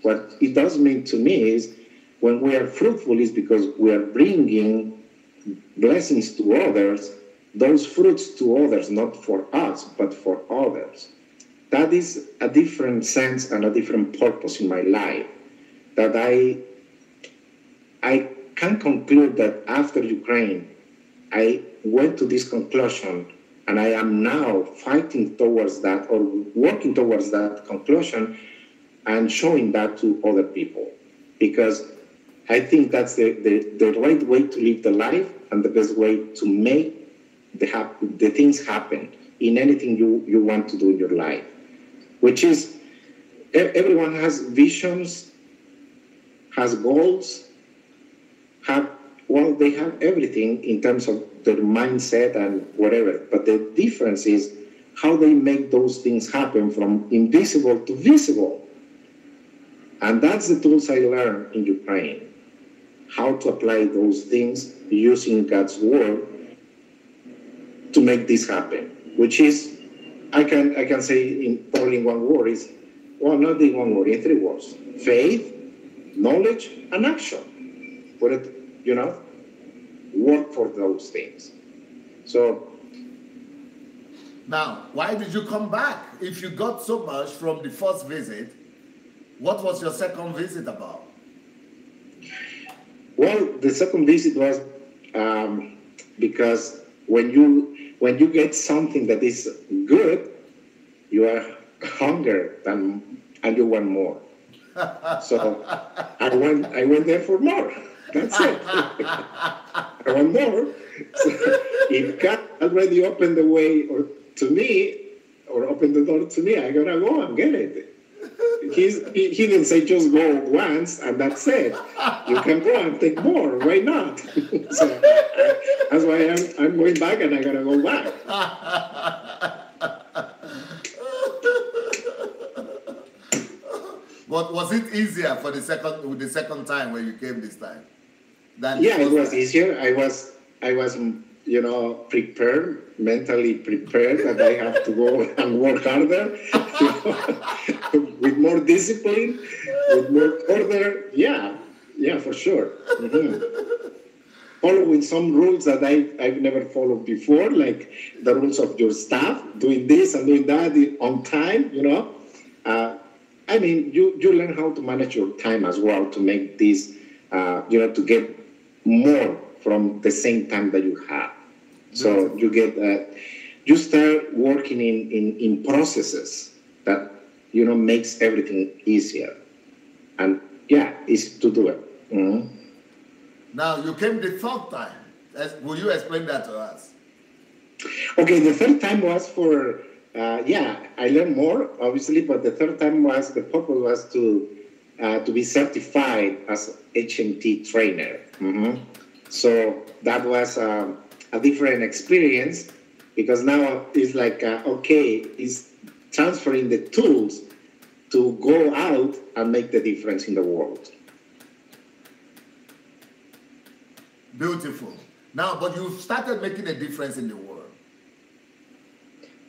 Speaker 2: What it does mean to me is when we are fruitful is because we are bringing blessings to others, those fruits to others, not for us, but for others. That is a different sense and a different purpose in my life, that I can conclude that after Ukraine, I went to this conclusion, and I am now fighting towards that or working towards that conclusion and showing that to other people. Because I think that's the right way to live the life and the best way to make the things happen in anything you want to do in your life. Which is, everyone has visions, has goals, they have everything in terms of their mindset and whatever. But the difference is how they make those things happen from invisible to visible. And that's the tools I learned in Ukraine, how to apply those things using God's word to make this happen, which is, I can say probably in one word is, well, not in one word, in 3 words: faith, knowledge, and action. Put it, work for those things. So
Speaker 1: now, why did you come back? If you got so much from the first visit, what was your second visit about?
Speaker 2: Well, the second visit was because when you get something that is good, you are hungry and you want more. So I went there for more. That's it. I want more. So if God already opened the way to me, or opened the door to me, I gotta go and get it. he didn't say just go once and that's it. You can go and take more. Why not? So that's why I'm going back and I gotta go back.
Speaker 1: But was it easier for the second time when you came this time?
Speaker 2: Yeah, it was easier. I was prepared, mentally prepared that I have to go and work harder, with more discipline, with more order. Yeah, for sure. Mm-hmm. Following some rules that I've never followed before, like the rules of your staff, doing this and doing that on time, I mean, you learn how to manage your time as well to make this, to get more from the same time that you have. So you get you start working in processes that, makes everything easier. And easy to do it. Mm-hmm.
Speaker 1: Now, you came the third time. Will you explain that to us?
Speaker 2: Okay, the third time was for, I learned more, obviously, but the third time the purpose was to be certified as HMT trainer. Mm-hmm. So that was a different experience because now it's like, it's transferring the tools to go out and make the difference in the world.
Speaker 1: Beautiful. Now, but you've started making a difference in the world.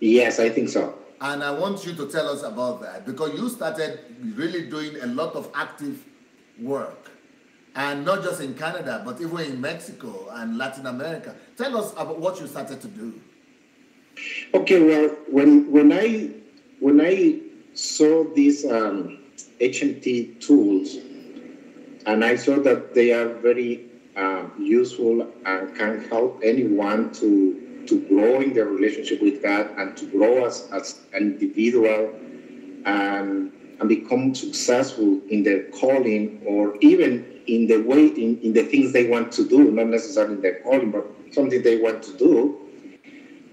Speaker 2: Yes, I think so.
Speaker 1: And I want you to tell us about that because you started really doing a lot of active work. And not just in Canada, but even in Mexico and Latin America. Tell us about what you started to do.
Speaker 2: Okay, well, when I saw these HMT tools, and I saw that they are very useful and can help anyone to grow in their relationship with God and to grow as an individual and become successful in their calling or even in the way, in the things they want to do, not necessarily their calling, but something they want to do.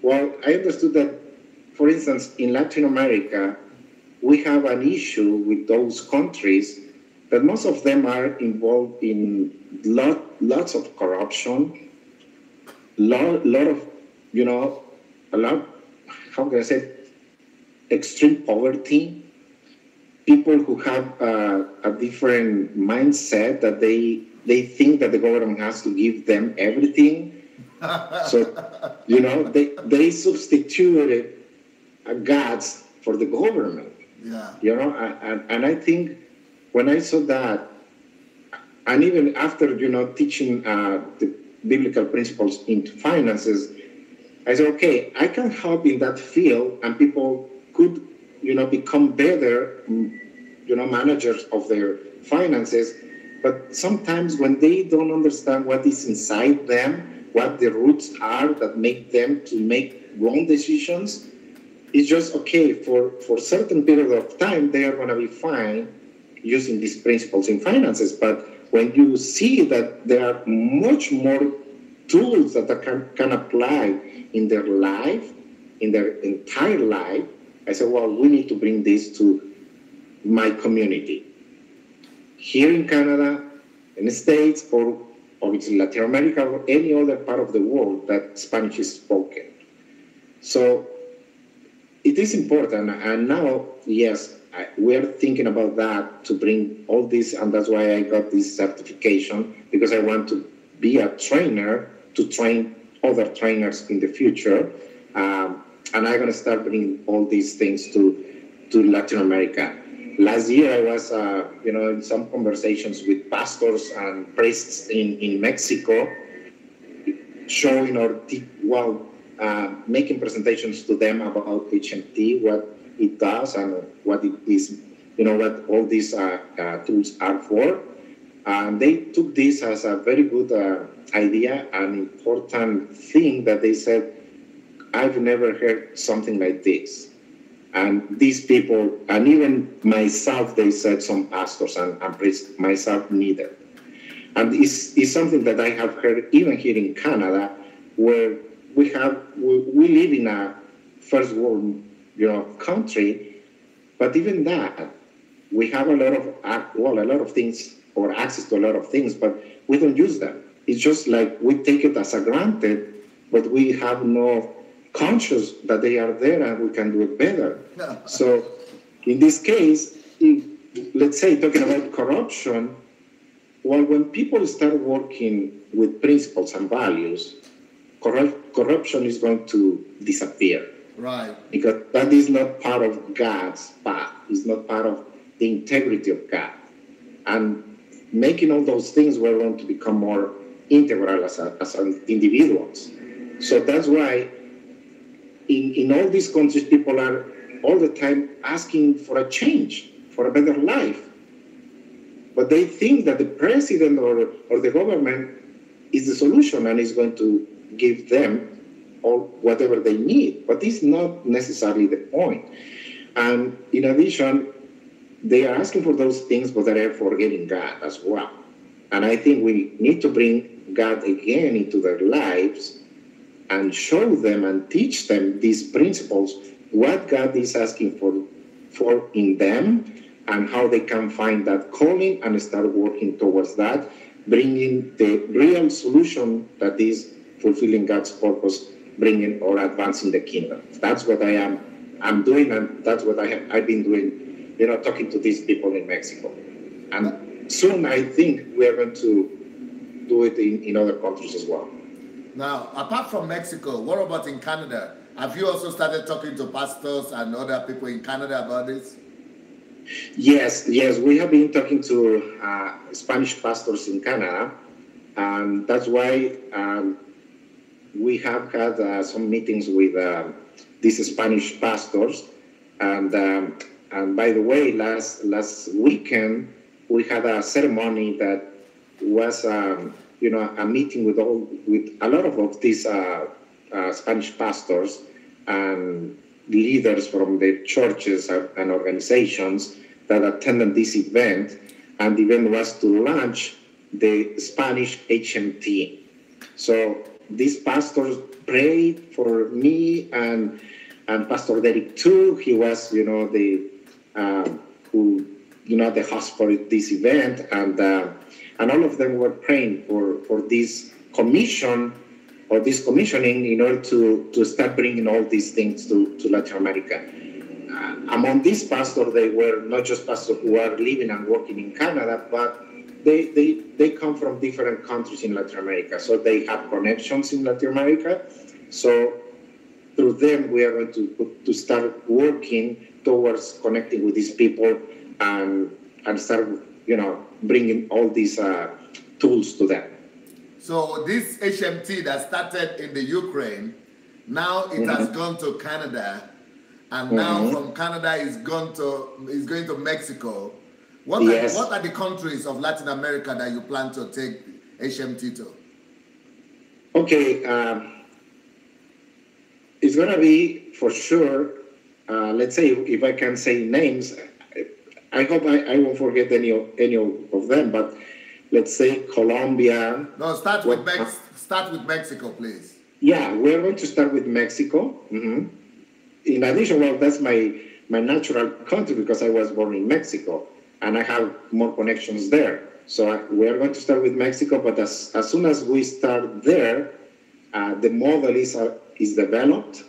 Speaker 2: Well, I understood that, for instance, in Latin America, we have an issue with those countries that most of them are involved in lots of corruption, how can I say, extreme poverty, people who have a different mindset that they think that the government has to give them everything. So, they substituted gods for the government. Yeah. And I think when I saw that, and even after, teaching the biblical principles into finances, I said, okay, I can help in that field and people could, become better, managers of their finances. But sometimes when they don't understand what is inside them, what the roots are that make them to make wrong decisions, it's just okay for certain period of time, they are going to be fine using these principles in finances. But when you see that there are much more tools that can apply in their life, in their entire life, I said, well, we need to bring this to my community. Here in Canada, in the States, or obviously Latin America, or any other part of the world that Spanish is spoken. So it is important. And now, yes, we are thinking about that to bring all this, and that's why I got this certification, because I want to be a trainer to train other trainers in the future. And I'm going to start bringing all these things to Latin America. Last year, I was, in some conversations with pastors and priests in Mexico, showing making presentations to them about HMT, what it does and what it is, what all these tools are for. And they took this as a very good idea, an important thing that they said, I've never heard something like this. And these people, and even myself, they said, some pastors and priests, myself neither. And it's something that I have heard even here in Canada, where we live in a first world, country, but even that, we have a lot of things or access to a lot of things, but we don't use them. It's just like we take it as a granted, but we have no conscious that they are there and we can do it better. So in this case, let's say talking about corruption, well, when people start working with principles and values, corruption is going to disappear.
Speaker 1: Right.
Speaker 2: Because that is not part of God's path. It's not part of the integrity of God. And making all those things, we're going to become more integral as individuals. So that's why in all these countries, people are all the time asking for a change, for a better life. But they think that the president or the government is the solution and is going to give them all whatever they need. But this is not necessarily the point. And in addition, they are asking for those things, but they are forgetting God as well. And I think we need to bring God again into their lives and show them and teach them these principles, what God is asking for in them, and how they can find that calling and start working towards that, bringing the real solution that is fulfilling God's purpose, bringing or advancing the kingdom. That's what I'm doing, and that's what I've been doing, talking to these people in Mexico. And soon I think we are going to do it in other countries as well.
Speaker 1: Now, apart from Mexico, what about in Canada? Have you also started talking to pastors and other people in Canada about this?
Speaker 2: Yes, we have been talking to Spanish pastors in Canada, and that's why we have had some meetings with these Spanish pastors. And by the way, last weekend we had a ceremony that was a meeting with a lot of these Spanish pastors and leaders from the churches and organizations that attended this event. And the event was to launch the Spanish HMT. So these pastors prayed for me and Pastor Derek too. He was, the host for this event, and all of them were praying for this commission or this commissioning in order to start bringing all these things to Latin America. Among these pastors, they were not just pastors who are living and working in Canada, but they come from different countries in Latin America. So they have connections in Latin America. So through them, we are going to start working towards connecting with these people and start, bringing all these tools to them.
Speaker 1: So this HMT that started in the Ukraine, now it has gone to Canada, and now from Canada is going to Mexico. What are the countries of Latin America that you plan to take HMT to?
Speaker 2: Okay, it's going to be for sure. Let's say if I can say names, I hope I won't forget any of them, but let's say Colombia.
Speaker 1: No, start with Mexico, please.
Speaker 2: Yeah, we're going to start with Mexico. In addition, well, that's my natural country because I was born in Mexico and I have more connections there. So we are going to start with Mexico, but as soon as we start there, the model is developed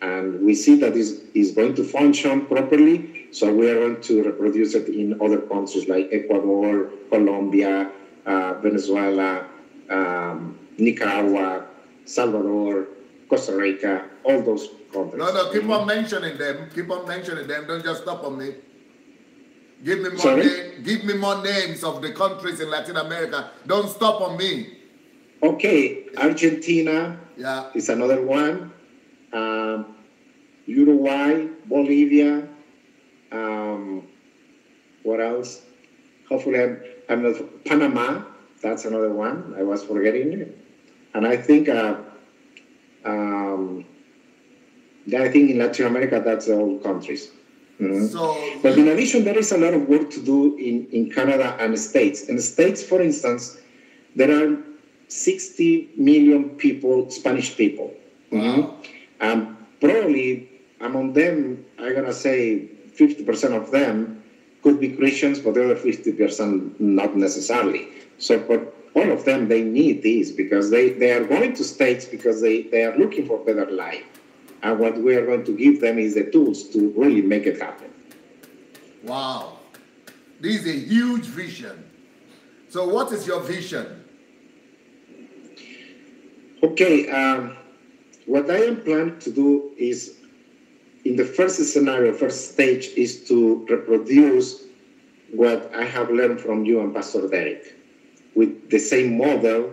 Speaker 2: and we see that is going to function properly. So we are going to reproduce it in other countries like Ecuador, Colombia, Venezuela, Nicaragua, Salvador, Costa Rica, all those countries.
Speaker 1: No, keep on mentioning them. Don't just stop on me. Give me more names of the countries in Latin America. Don't stop on me.
Speaker 2: Okay, Argentina is another one. Uruguay, Bolivia. What else? Hopefully I'm not. Panama, that's another one. I was forgetting it. And I think in Latin America, that's all countries. But in addition, there is a lot of work to do in Canada and States. In the States, for instance, there are 60 million people, Spanish people.
Speaker 1: Wow.
Speaker 2: Probably among them, I'm going to say 50% of them could be Christians, but the other 50% not necessarily. So, but all of them, they need this because they are going to States because they are looking for better life. And what we are going to give them is the tools to really make it happen.
Speaker 1: Wow. This is a huge vision. So what is your vision?
Speaker 2: Okay, what I am planning to do is, in the first scenario, first stage, is to reproduce what I have learned from you and Pastor Derek with the same model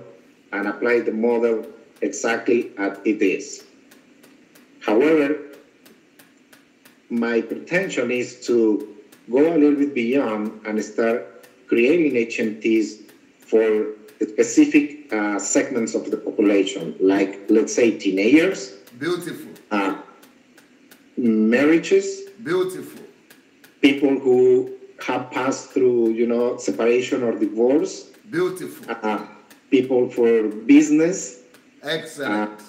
Speaker 2: and apply the model exactly as it is. However, my pretension is to go a little bit beyond and start creating HMTs for specific segments of the population, like, let's say, teenagers.
Speaker 1: Beautiful.
Speaker 2: Marriages.
Speaker 1: Beautiful.
Speaker 2: People who have passed through, separation or divorce.
Speaker 1: Beautiful.
Speaker 2: People for business.
Speaker 1: Excellent.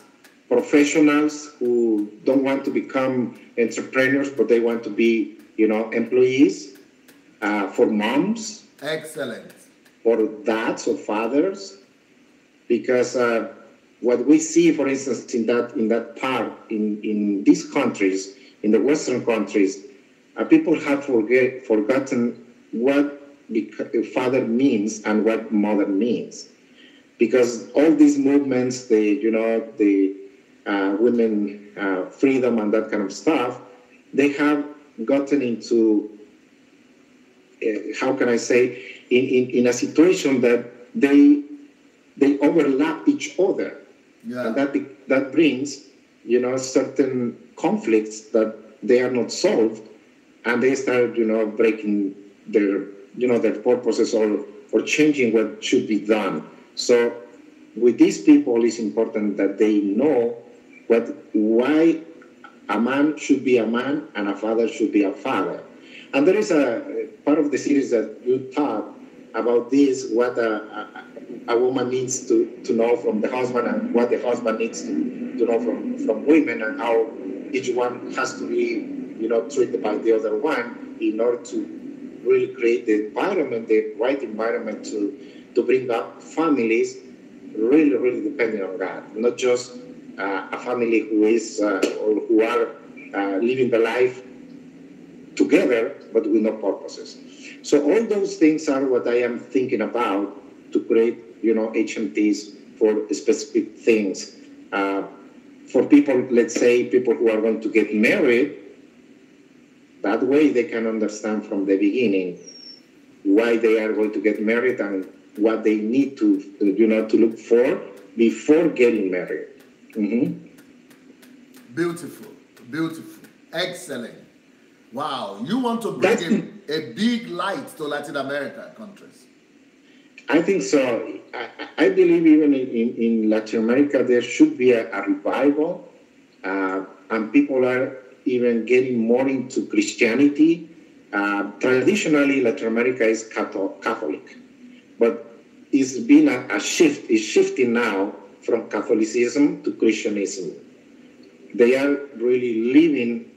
Speaker 2: Professionals who don't want to become entrepreneurs, but they want to be, employees. For moms.
Speaker 1: Excellent.
Speaker 2: For dads or fathers, because what we see, for instance, in that part in these countries, in the Western countries, people have forgotten what father means and what mother means, because all these movements, the women freedom and that kind of stuff, they have gotten into how can I say, in a situation that they overlap each other, and that brings certain conflicts that they are not solved, and they start breaking their purposes or changing what should be done. So with these people, it's important that they know why a man should be a man and a father should be a father. And there is a part of the series that you taught about this, what a woman needs to know from the husband and what the husband needs to know from women, and how each one has to be, treated by the other one in order to really create the environment, the right environment to bring up families really, really depending on God, not just a family who is or who are living the life together, but with no purposes. So all those things are what I am thinking about to create, HMTs for specific things. For people, let's say, people who are going to get married, that way they can understand from the beginning why they are going to get married and what they need to look for before getting married. Mm-hmm.
Speaker 1: Beautiful, beautiful, excellent. Wow, you want to bring in a big light to Latin America countries?
Speaker 2: I think so. I believe even in Latin America there should be a revival, and people are even getting more into Christianity. Traditionally, Latin America is Catholic, but it's been a shift. It's shifting now from Catholicism to Christianism. They are really leaving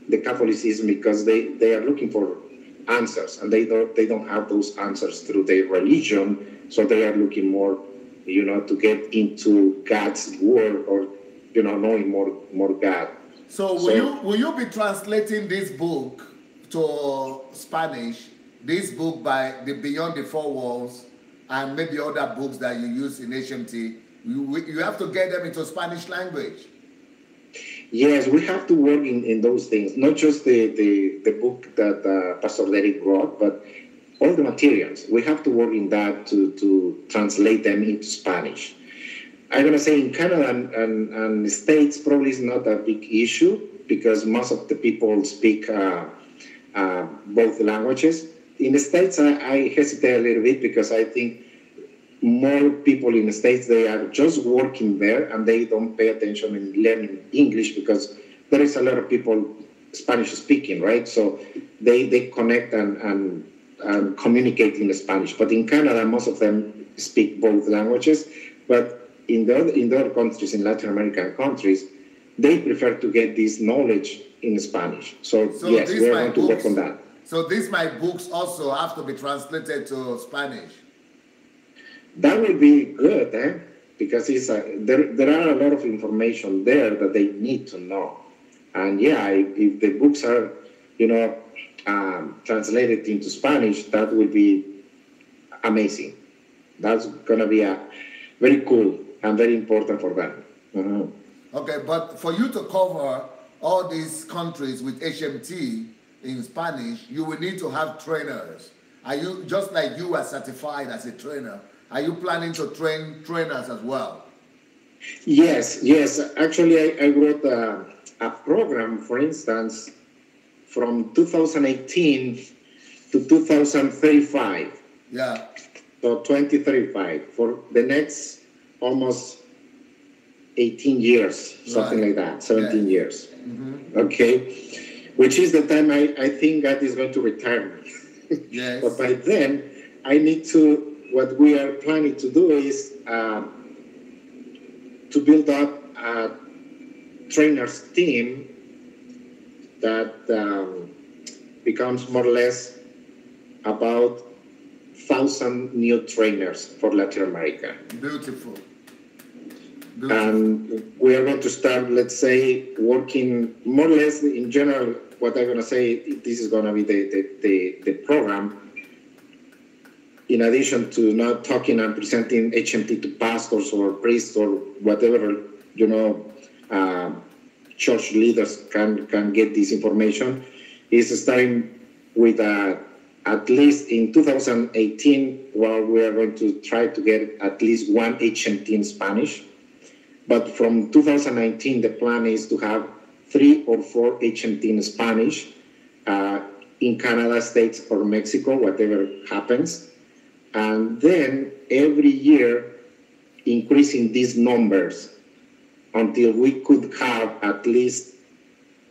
Speaker 2: the Catholicism because they are looking for answers, and they don't have those answers through their religion, so they are looking more, to get into God's word or, knowing more God.
Speaker 1: So will you be translating this book to Spanish? This book by the Beyond the Four Walls, and maybe other books that you use in HMT. You have to get them into Spanish language.
Speaker 2: Yes, we have to work in those things, not just the book that Pastor Derek wrote, but all the materials. We have to work in that to translate them into Spanish. I'm going to say in Canada and the States probably is not a big issue because most of the people speak both languages. In the States, I hesitate a little bit because I think more people in the States, they are just working there and they don't pay attention in learning English because there is a lot of people Spanish speaking, right? So they connect and communicate in Spanish. But in Canada, most of them speak both languages. But in the other countries, in Latin American countries, they prefer to get this knowledge in Spanish. So yes, we are going to work on that.
Speaker 1: So these my books also have to be translated to Spanish.
Speaker 2: That will be good, because it's there are a lot of information there that they need to know. And yeah, if the books are, translated into Spanish, that will be amazing. That's going to be very cool and very important for them. Mm-hmm.
Speaker 1: Okay, but for you to cover all these countries with HMT in Spanish, you will need to have trainers. Are you, just like you are certified as a trainer, are you planning to train trainers as well?
Speaker 2: Yes. Actually, I wrote a program, for instance, from 2018 to 2035.
Speaker 1: Yeah.
Speaker 2: So 2035 for the next almost 18 years, something like that, 17 years. Mm-hmm. Okay, which is the time I think God is going to retire me.
Speaker 1: Yes.
Speaker 2: But by then, I need to, what we are planning to do is to build up a trainers team that becomes more or less about 1,000 new trainers for Latin America.
Speaker 1: Beautiful.
Speaker 2: And we are going to start, let's say, working more or less in general. What I'm going to say, this is going to be the program. In addition to not talking and presenting HMT to pastors or priests or whatever, church leaders can get this information, is starting with at least in 2018, well, we are going to try to get at least one HMT in Spanish. But from 2019, the plan is to have 3 or 4 HMT in Spanish in Canada, States, or Mexico, whatever happens. And then every year, increasing these numbers until we could have at least,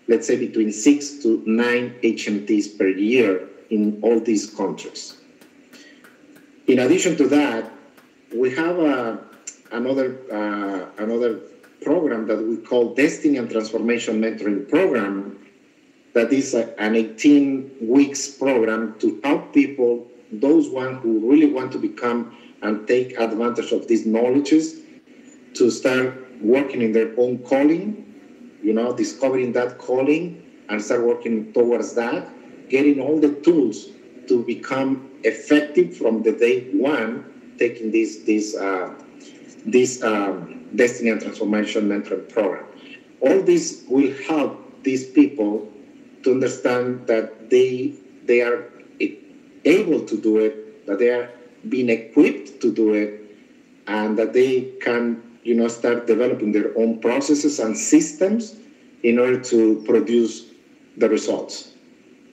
Speaker 2: let's say, between 6 to 9 HMTs per year in all these countries. In addition to that, we have another program that we call Destiny and Transformation Mentoring Program, that is an 18 weeks program to help people, those ones who really want to become and take advantage of these knowledges, to start working in their own calling, discovering that calling and start working towards that, getting all the tools to become effective from the day one, taking this Destiny and Transformation Mentoring Program. All this will help these people to understand that they are able to do it, that they are being equipped to do it, and that they can, start developing their own processes and systems in order to produce the results.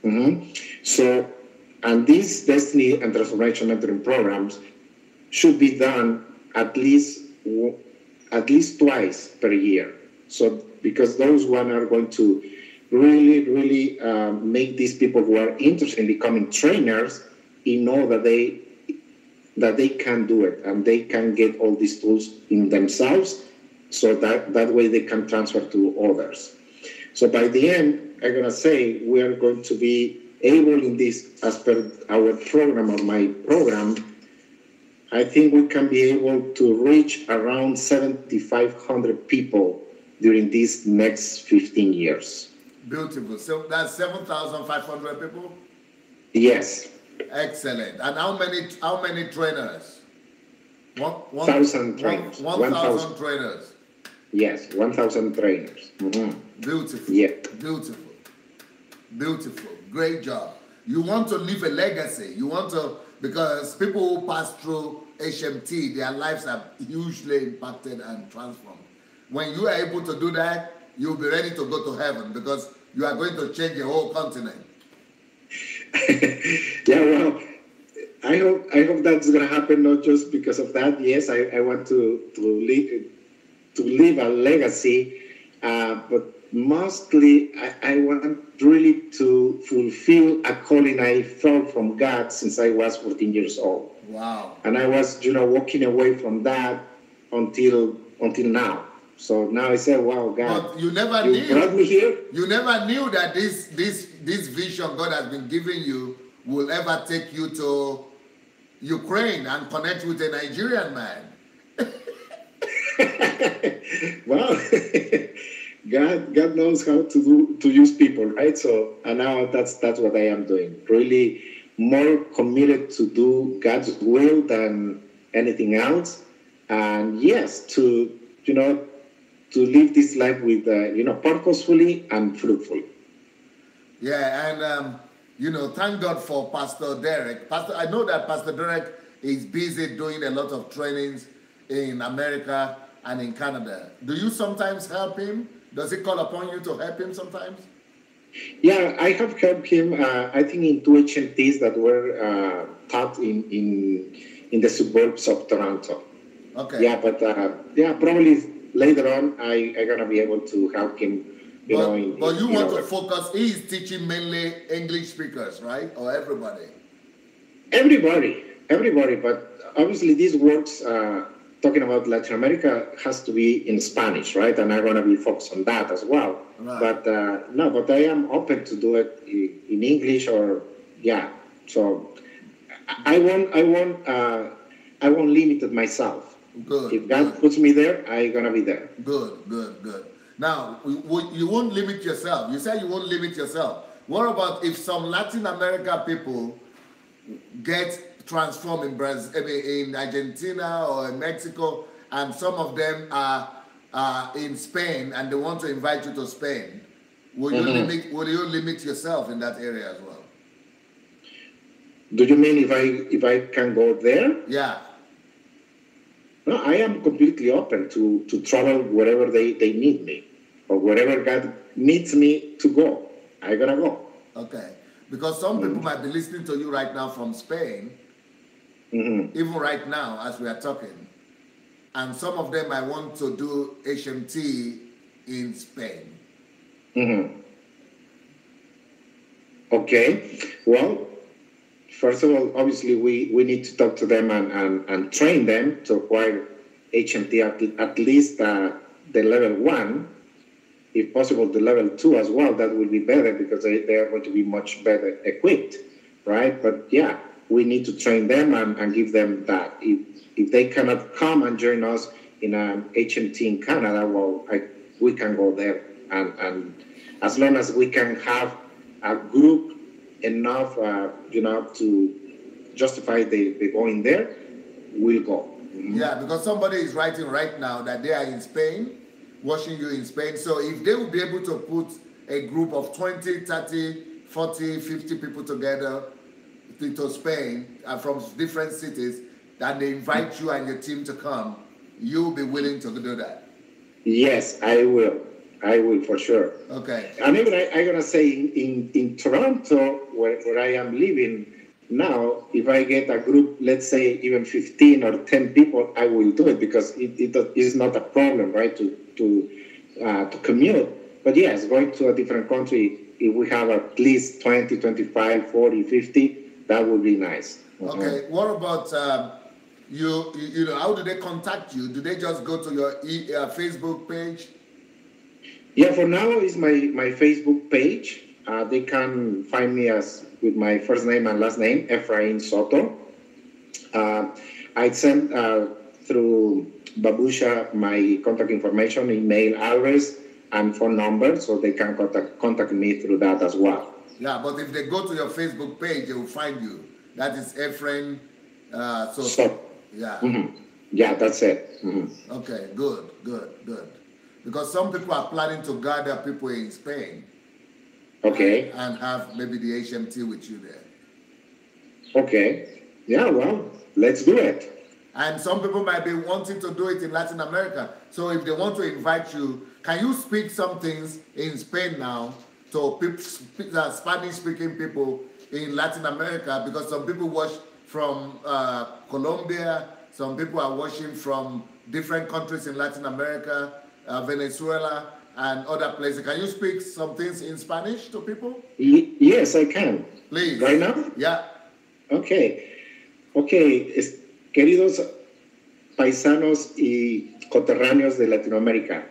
Speaker 2: Mm-hmm. So, and these Destiny and Transformation Mentoring programs should be done at least twice per year. So, because those one are going to really make these people who are interested in becoming trainers know that they can do it and they can get all these tools in themselves, so that way they can transfer to others. So by the end, I'm going to say we are going to be able in this, as per our program or my program, I think we can be able to reach around 7,500 people during these next 15 years.
Speaker 1: Beautiful. So that's 7,500 people?
Speaker 2: Yes.
Speaker 1: Excellent. And how many trainers?
Speaker 2: 1,000 trainers.
Speaker 1: 1,000 trainers.
Speaker 2: Yes, 1,000 trainers. Mm-hmm.
Speaker 1: Beautiful.
Speaker 2: Yeah.
Speaker 1: Beautiful. Great job. You want to leave a legacy. You want to, because people who pass through HMT, their lives are hugely impacted and transformed. When you are able to do that, you'll be ready to go to heaven, because you are going to change the whole continent.
Speaker 2: Yeah, well, I hope that's going to happen, not just because of that. Yes, I want to leave a legacy, but mostly I want really to fulfill a calling I felt from God since I was 14 years old.
Speaker 1: Wow.
Speaker 2: And I was, walking away from that until now. So now I say, wow, God,
Speaker 1: but you never
Speaker 2: brought me here.
Speaker 1: You never knew that this vision God has been giving you will ever take you to Ukraine and connect with a Nigerian man.
Speaker 2: Well, God knows how to use people, right? So, and now that's what I am doing. Really more committed to do God's will than anything else. And yes, to live this life with, purposefully and fruitful.
Speaker 1: Yeah, and thank God for Pastor Derek. I know that Pastor Derek is busy doing a lot of trainings in America and in Canada. Do you sometimes help him? Does he call upon you to help him sometimes?
Speaker 2: Yeah, I have helped him. I think in 2 HMTs that were taught in the suburbs of Toronto.
Speaker 1: Okay.
Speaker 2: Yeah, but probably later on I'm gonna be able to help him.
Speaker 1: But you want to focus. He is teaching mainly English speakers, right, or everybody?
Speaker 2: Everybody. But obviously, these works talking about Latin America has to be in Spanish, right? And I'm gonna be focused on that as well. Right. But I am open to do it in English or So I won't limit it myself.
Speaker 1: Good.
Speaker 2: If God puts me there, I'm gonna be there.
Speaker 1: Good. Now, you won't limit yourself. You say you won't limit yourself. What about if some Latin America people get transformed in Brazil, in Argentina or in Mexico, and some of them are in Spain and they want to invite you to Spain? Will you limit yourself in that area as well?
Speaker 2: Do you mean if I can go there?
Speaker 1: Yeah.
Speaker 2: No, I am completely open to travel wherever they need me, or wherever God needs me to go. I'm gonna go.
Speaker 1: Okay, because some people might be listening to you right now from Spain, even right now as we are talking, and some of them might want to do HMT in Spain.
Speaker 2: Okay, well, first of all, obviously, we need to talk to them and train them to acquire HMT at least the level 1. If possible, the level 2 as well. That will be better because they are going to be much better equipped, right? But yeah, we need to train them and give them that. If they cannot come and join us in an HMT in Canada, well, we can go there. And as long as we can have a group enough, to justify the going there, we'll go.
Speaker 1: Yeah, because somebody is writing right now that they are in Spain, watching you in Spain. So if they will be able to put a group of 20, 30, 40, 50 people together to Spain from different cities, and they invite you and your team to come, you'll be willing to do that?
Speaker 2: Yes, I will. I will for sure.
Speaker 1: Okay.
Speaker 2: And even I'm gonna say in Toronto, where I am living now, if I get a group, let's say even 15 or 10 people, I will do it because it is not a problem, right? To commute. But yes, going to a different country, if we have at least 20, 25, 40, 50, that would be nice.
Speaker 1: Okay. What about how do they contact you? Do they just go to your Facebook page?
Speaker 2: Yeah, for now it's my Facebook page. They can find me with my first name and last name, Efrain Soto. I sent through Babusha my contact information, email address, and phone number, so they can contact me through that as well.
Speaker 1: Yeah, but if they go to your Facebook page, they will find you. That is Efrain Soto. Yeah.
Speaker 2: Yeah, that's it.
Speaker 1: Okay, good. Because some people are planning to gather people in Spain.
Speaker 2: Okay.
Speaker 1: And have maybe the HMT with you there.
Speaker 2: Okay. Yeah, well, let's do it.
Speaker 1: And some people might be wanting to do it in Latin America. So if they want to invite you, can you speak some things in Spain now to Spanish-speaking people in Latin America? Because some people watch from Colombia, some people are watching from different countries in Latin America, Venezuela, and other places. Can you speak some things in Spanish to people?
Speaker 2: Yes, I can.
Speaker 1: Please.
Speaker 2: Right now?
Speaker 1: Yeah.
Speaker 2: Okay. Queridos paisanos y coterráneos de Latinoamérica,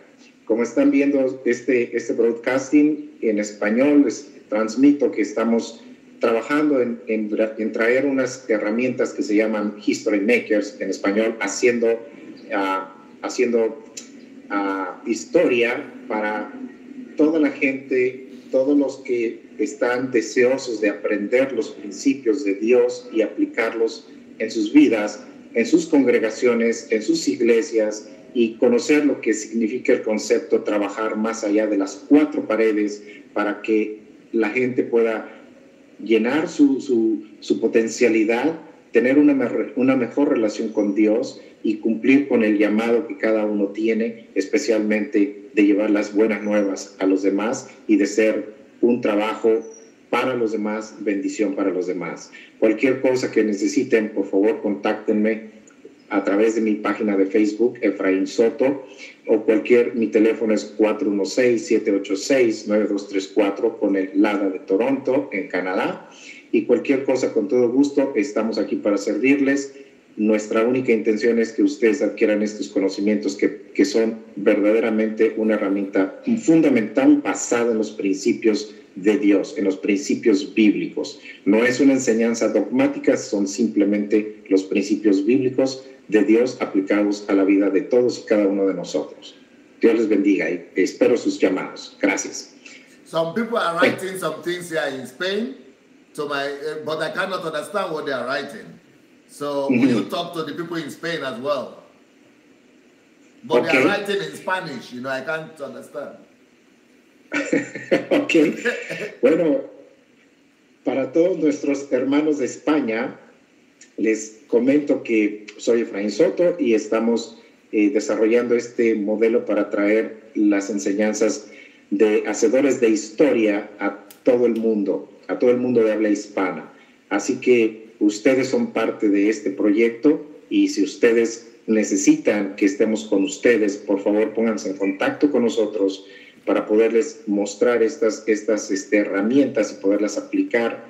Speaker 2: como están viendo este broadcasting en español, les transmito que estamos trabajando en traer unas herramientas que se llaman History Makers, en español, haciendo historia para toda la gente, todos los que están deseosos de aprender los principios de Dios y aplicarlos en sus vidas, en sus congregaciones, en sus iglesias, y conocer lo que significa el concepto trabajar más allá de las cuatro paredes para que la gente pueda llenar su potencialidad, tener una mejor relación con Dios y cumplir con el llamado que cada uno tiene, especialmente de llevar las buenas nuevas a los demás y de ser un trabajo para los demás, bendición para los demás. Cualquier cosa que necesiten, por favor, contáctenme a través de mi página de Facebook, Efrain Soto, o mi teléfono es 416-786-9234 con el LADA de Toronto, en Canadá. Y cualquier cosa, con todo gusto, estamos aquí para servirles. Nuestra única intención es que ustedes adquieran estos conocimientos que son verdaderamente una herramienta fundamental basada en los principios de Dios, en los principios bíblicos. No es una enseñanza dogmática, son simplemente los principios bíblicos de Dios aplicados a la vida de todos y cada uno de nosotros. Dios les bendiga y espero sus llamados. Gracias.
Speaker 1: Some people are writing some things here in Spain, but I cannot understand what they are writing. So will you talk to the people in Spain as well? But they are writing in Spanish, I can't understand.
Speaker 2: Ok. Bueno, para todos nuestros hermanos de España, les comento que soy Efrain Soto y estamos desarrollando este modelo para traer las enseñanzas de hacedores de historia a todo el mundo de habla hispana. Así que ustedes son parte de este proyecto y si ustedes necesitan que estemos con ustedes, por favor pónganse en contacto con nosotros para poderles mostrar estas herramientas y poderlas aplicar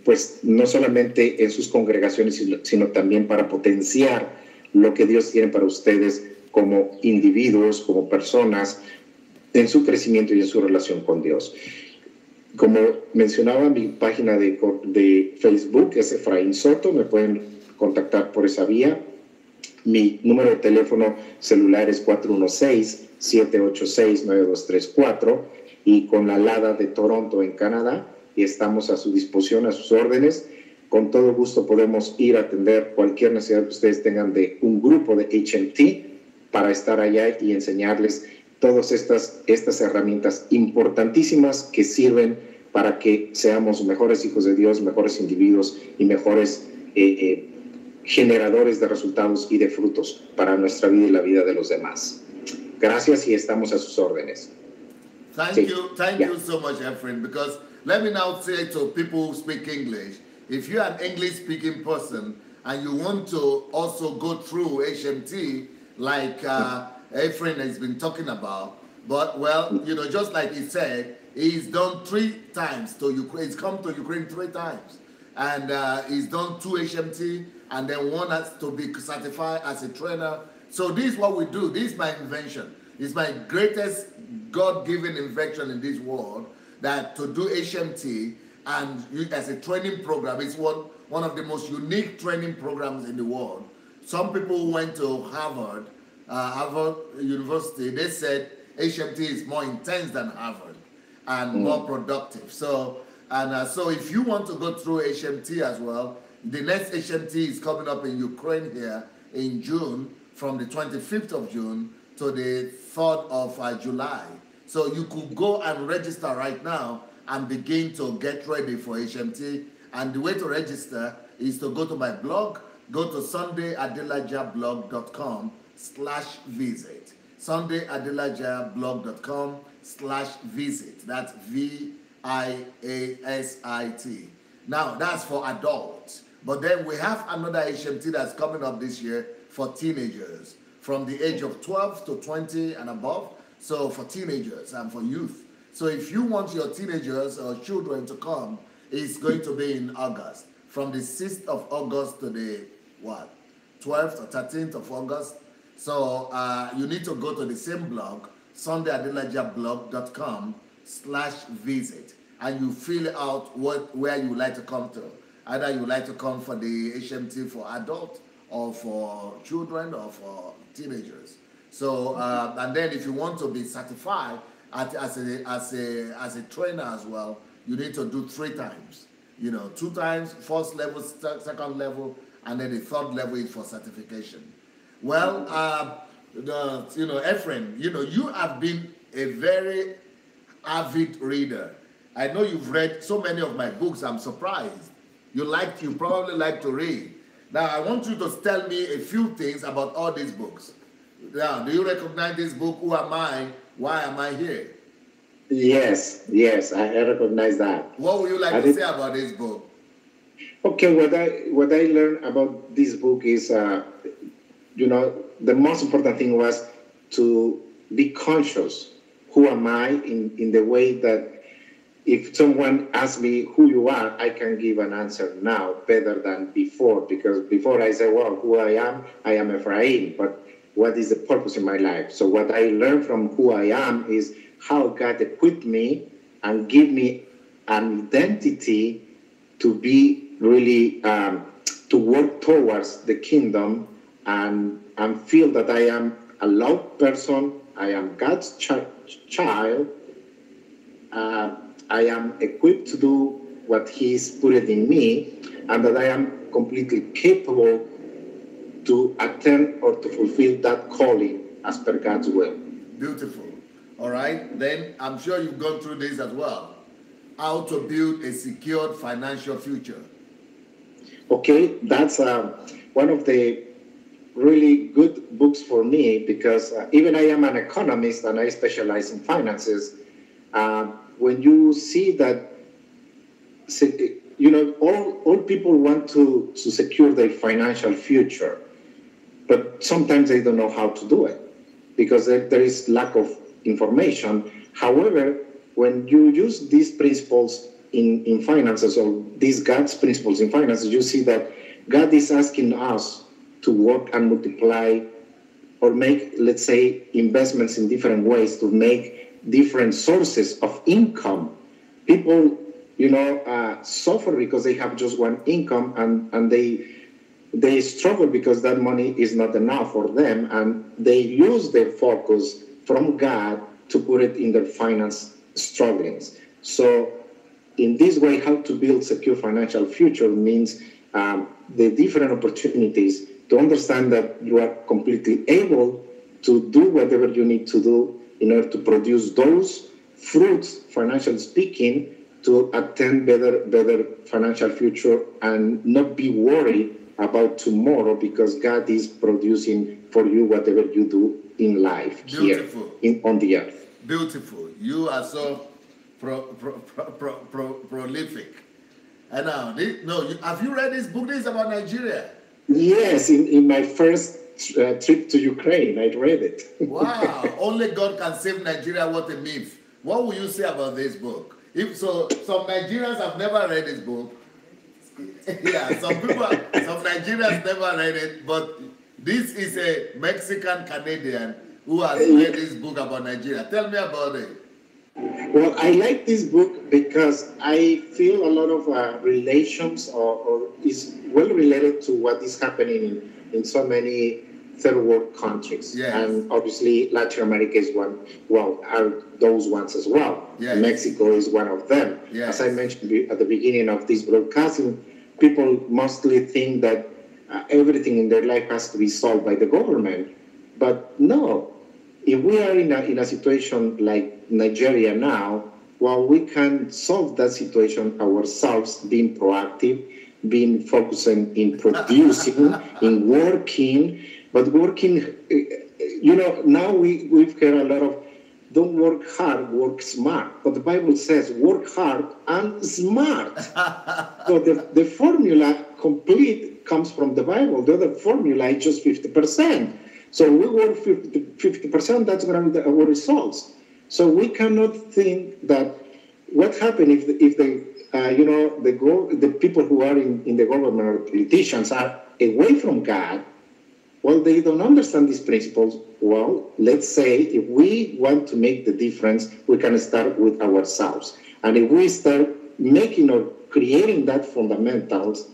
Speaker 2: pues no solamente en sus congregaciones, sino también para potenciar lo que Dios tiene para ustedes como individuos, como personas, en su crecimiento y en su relación con Dios. Como mencionaba, mi página de Facebook es Efrain Soto, me pueden contactar por esa vía. Mi número de teléfono celular es 416-786-9234 y con la LADA de Toronto en Canadá, y estamos a su disposición, a sus órdenes. Con todo gusto podemos ir a atender cualquier necesidad que ustedes tengan de un grupo de HMT para estar allá y enseñarles todas estas herramientas importantísimas que sirven para que seamos mejores hijos de Dios, mejores individuos y mejores generadores de resultados y de frutos para nuestra vida y la vida de los demás. Gracias y estamos a sus órdenes.
Speaker 1: Thank you so much, Efrain, because let me now say to people who speak English, if you're an English-speaking person and you want to also go through HMT, like Efrain has been talking about, but, just like he said, he's done 3 times to Ukraine. He's come to Ukraine 3 times. And he's done 2 HMT, and then 1 has to be certified as a trainer. So this is what we do. This is my invention. It's my greatest God-given invention in this world, that to do HMT and as a training program. It's one of the most unique training programs in the world. Some people went to Harvard University. They said HMT is more intense than Harvard and more productive. So if you want to go through HMT as well, the next HMT is coming up in Ukraine here in June, from the 25th of June to the 3rd of July. So you could go and register right now and begin to get ready for HMT. And the way to register is to go to my blog, go to sundayadelajablog.com/visit. sundayadelajablog.com/visit. That's VIASIT. Now, that's for adults. But then we have another HMT that's coming up this year for teenagers from the age of 12 to 20 and above. So for teenagers and for youth. So if you want your teenagers or children to come, it's going to be in August. From the 6th of August to the 12th or 13th of August. So you need to go to the same blog, sundayadelajablog.com/visit, and you fill out where you like to come to. Either you like to come for the HMT for adults, or for children, or for teenagers. So and then if you want to be certified as a trainer as well, you need to do 3 times. 2 times, first level, second level, and then the third level is for certification. Well, Efrain, you have been a very avid reader. I know you've read so many of my books. I'm surprised. You probably like to read. Now, I want you to tell me a few things about all these books. Now, do you recognize this book? Who am I? Why am I here?
Speaker 2: Yes, I recognize that.
Speaker 1: What would you like to say about this book?
Speaker 2: Okay, what I learned about this book is, the most important thing was to be conscious. Who am I in the way that if someone asks me who you are, I can give an answer now better than before. Because before I say, well, who I am Efrain, but what is the purpose in my life? So what I learned from who I am is how God equipped me and give me an identity to be really, to work towards the kingdom and feel that I am a loved person, I am God's child, I am equipped to do what He's put it in me, and that I am completely capable to attend or to fulfill that calling as per God's will.
Speaker 1: Beautiful. All right. Then I'm sure you've gone through this as well. How to build a secured financial future.
Speaker 2: Okay, that's one of the really good books for me, because even I am an economist and I specialize in finances. When you see that, all people want to secure their financial future, but sometimes they don't know how to do it because there is lack of information. However, when you use these principles in finances, or these God's principles in finances, you see that God is asking us to work and multiply or make, let's say, investments in different ways to make different sources of income. People, suffer because they have just one income, and they struggle because that money is not enough for them, and they lose their focus from God to put it in their finance strugglings. So in this way, how to build secure financial future means the different opportunities to understand that you are completely able to do whatever you need to do in order to produce those fruits, financially speaking, to attain better financial future and not be worried about tomorrow, because God is producing for you whatever you do in life.
Speaker 1: Beautiful.
Speaker 2: Here on the earth.
Speaker 1: Beautiful. You are so prolific. And now, have you read this book? This is about Nigeria.
Speaker 2: Yes, in my first trip to Ukraine, I read it.
Speaker 1: Wow, only God can save Nigeria, what a myth. What will you say about this book? If so, some Nigerians have never read this book. Yeah, some Nigerians never read it, but this is a Mexican Canadian who has read this book about Nigeria. Tell me about it.
Speaker 2: Well, I like this book because I feel a lot of relations or is well related to what is happening in so many third world countries.
Speaker 1: Yes.
Speaker 2: And obviously Latin America is one, are those ones as well.
Speaker 1: Yes.
Speaker 2: Mexico is one of them.
Speaker 1: Yes.
Speaker 2: As I mentioned at the beginning of this broadcasting, people mostly think that everything in their life has to be solved by the government. But no, if we are in a situation like Nigeria now, well, we can solve that situation ourselves, being proactive, being focusing in producing, in working, but working, now we've heard a lot of don't work hard, work smart. But the Bible says work hard and smart. So the formula complete comes from the Bible. The other formula is just 50%. So we work 50%, that's going to be our results. So we cannot think that what happens if the people who are in the government or politicians are away from God, Well, they don't understand these principles. Well, let's say if we want to make the difference, we can start with ourselves. And if we start making or creating that fundamentals,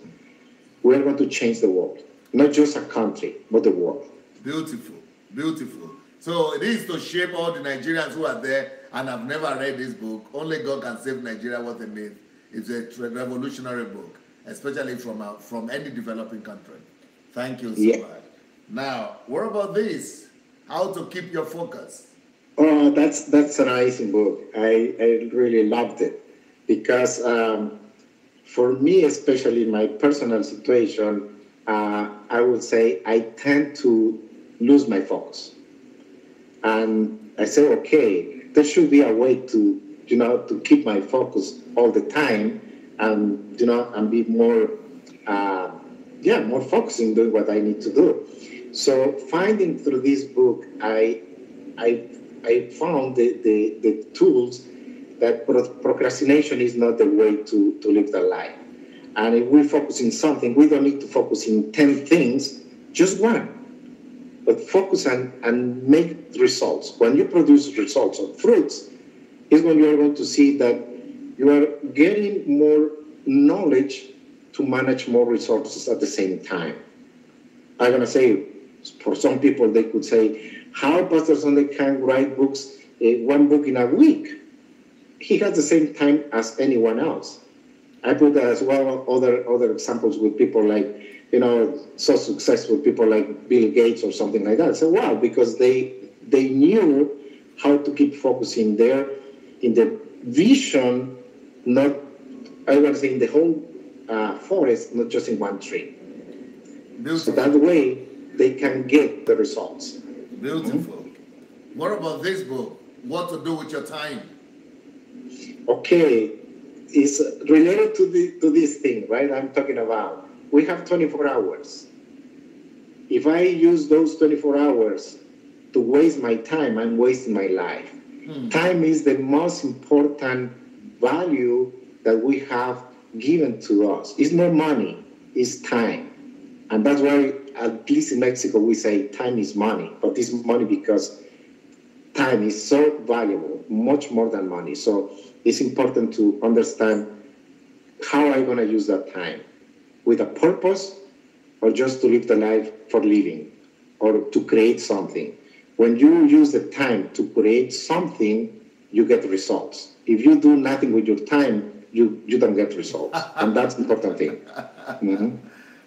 Speaker 2: we're going to change the world. Not just a country, but the world.
Speaker 1: Beautiful, beautiful. So it is to shape all the Nigerians who are there and have never read this book. Only God can save Nigeria, what it means. It's a revolutionary book, especially from any developing country. Thank you so much. Now, what about this? How to keep your focus?
Speaker 2: Oh, that's an amazing book. I really loved it because for me, especially in my personal situation, I would say I tend to lose my focus. And I say, okay, there should be a way to, to keep my focus all the time and, and be more, more focusing doing what I need to do. So finding through this book, I found the tools that procrastination is not the way to live the life. And if we focus in something, we don't need to focus in 10 things, just one. But focus and make results. When you produce results or fruits, is when you're going to see that you are getting more knowledge to manage more resources at the same time. I'm going to say, for some people, they could say, how Pastor Sunday can write books, one book in a week? He has the same time as anyone else. I put as well other examples with people like, so successful people like Bill Gates or something like that. So wow, because they knew how to keep focusing there in the vision, not, I want to say, in the whole forest, not just in one tree. Beautiful. So that way they can get the results.
Speaker 1: Beautiful. Mm-hmm. What about this book? What to do with your time?
Speaker 2: Okay, it's related to this thing, right? I'm talking about. We have 24 hours. If I use those 24 hours to waste my time, I'm wasting my life. Time is the most important value that we have given to us. It's not money, it's time. And that's why, at least in Mexico, we say time is money. But it's money because time is so valuable, much more than money. So it's important to understand how I'm going to use that time. With a purpose, or just to live the life for living, or to create something. When you use the time to create something, you get results. If you do nothing with your time, you don't get results. And that's the important thing. Mm-hmm.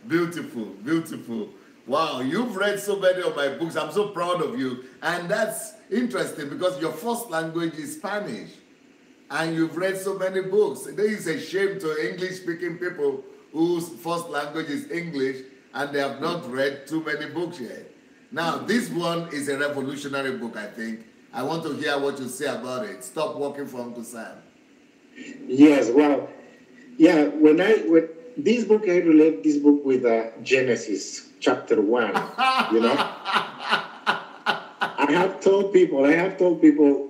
Speaker 1: Beautiful, beautiful. Wow, you've read so many of my books. I'm so proud of you. And that's interesting because your first language is Spanish. And you've read so many books. It is a shame to English-speaking people whose first language is English and they have not read too many books yet. Now, this one is a revolutionary book, I think. I want to hear what you say about it. Stop Working for Uncle Sam.
Speaker 2: Yes, well, yeah, when this book, I relate this book with Genesis chapter 1, I have told people,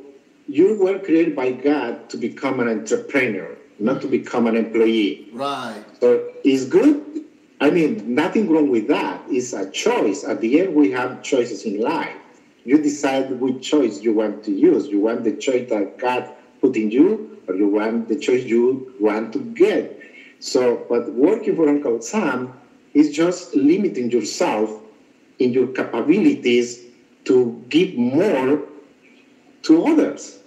Speaker 2: you were created by God to become an entrepreneur, not to become an employee.
Speaker 1: Right.
Speaker 2: So it's good. I mean, nothing wrong with that. It's a choice. At the end, we have choices in life. You decide which choice you want to use. You want the choice that God put in you, or you want the choice you want to get. So, but working for Uncle Sam is just limiting yourself in your capabilities to give more to others.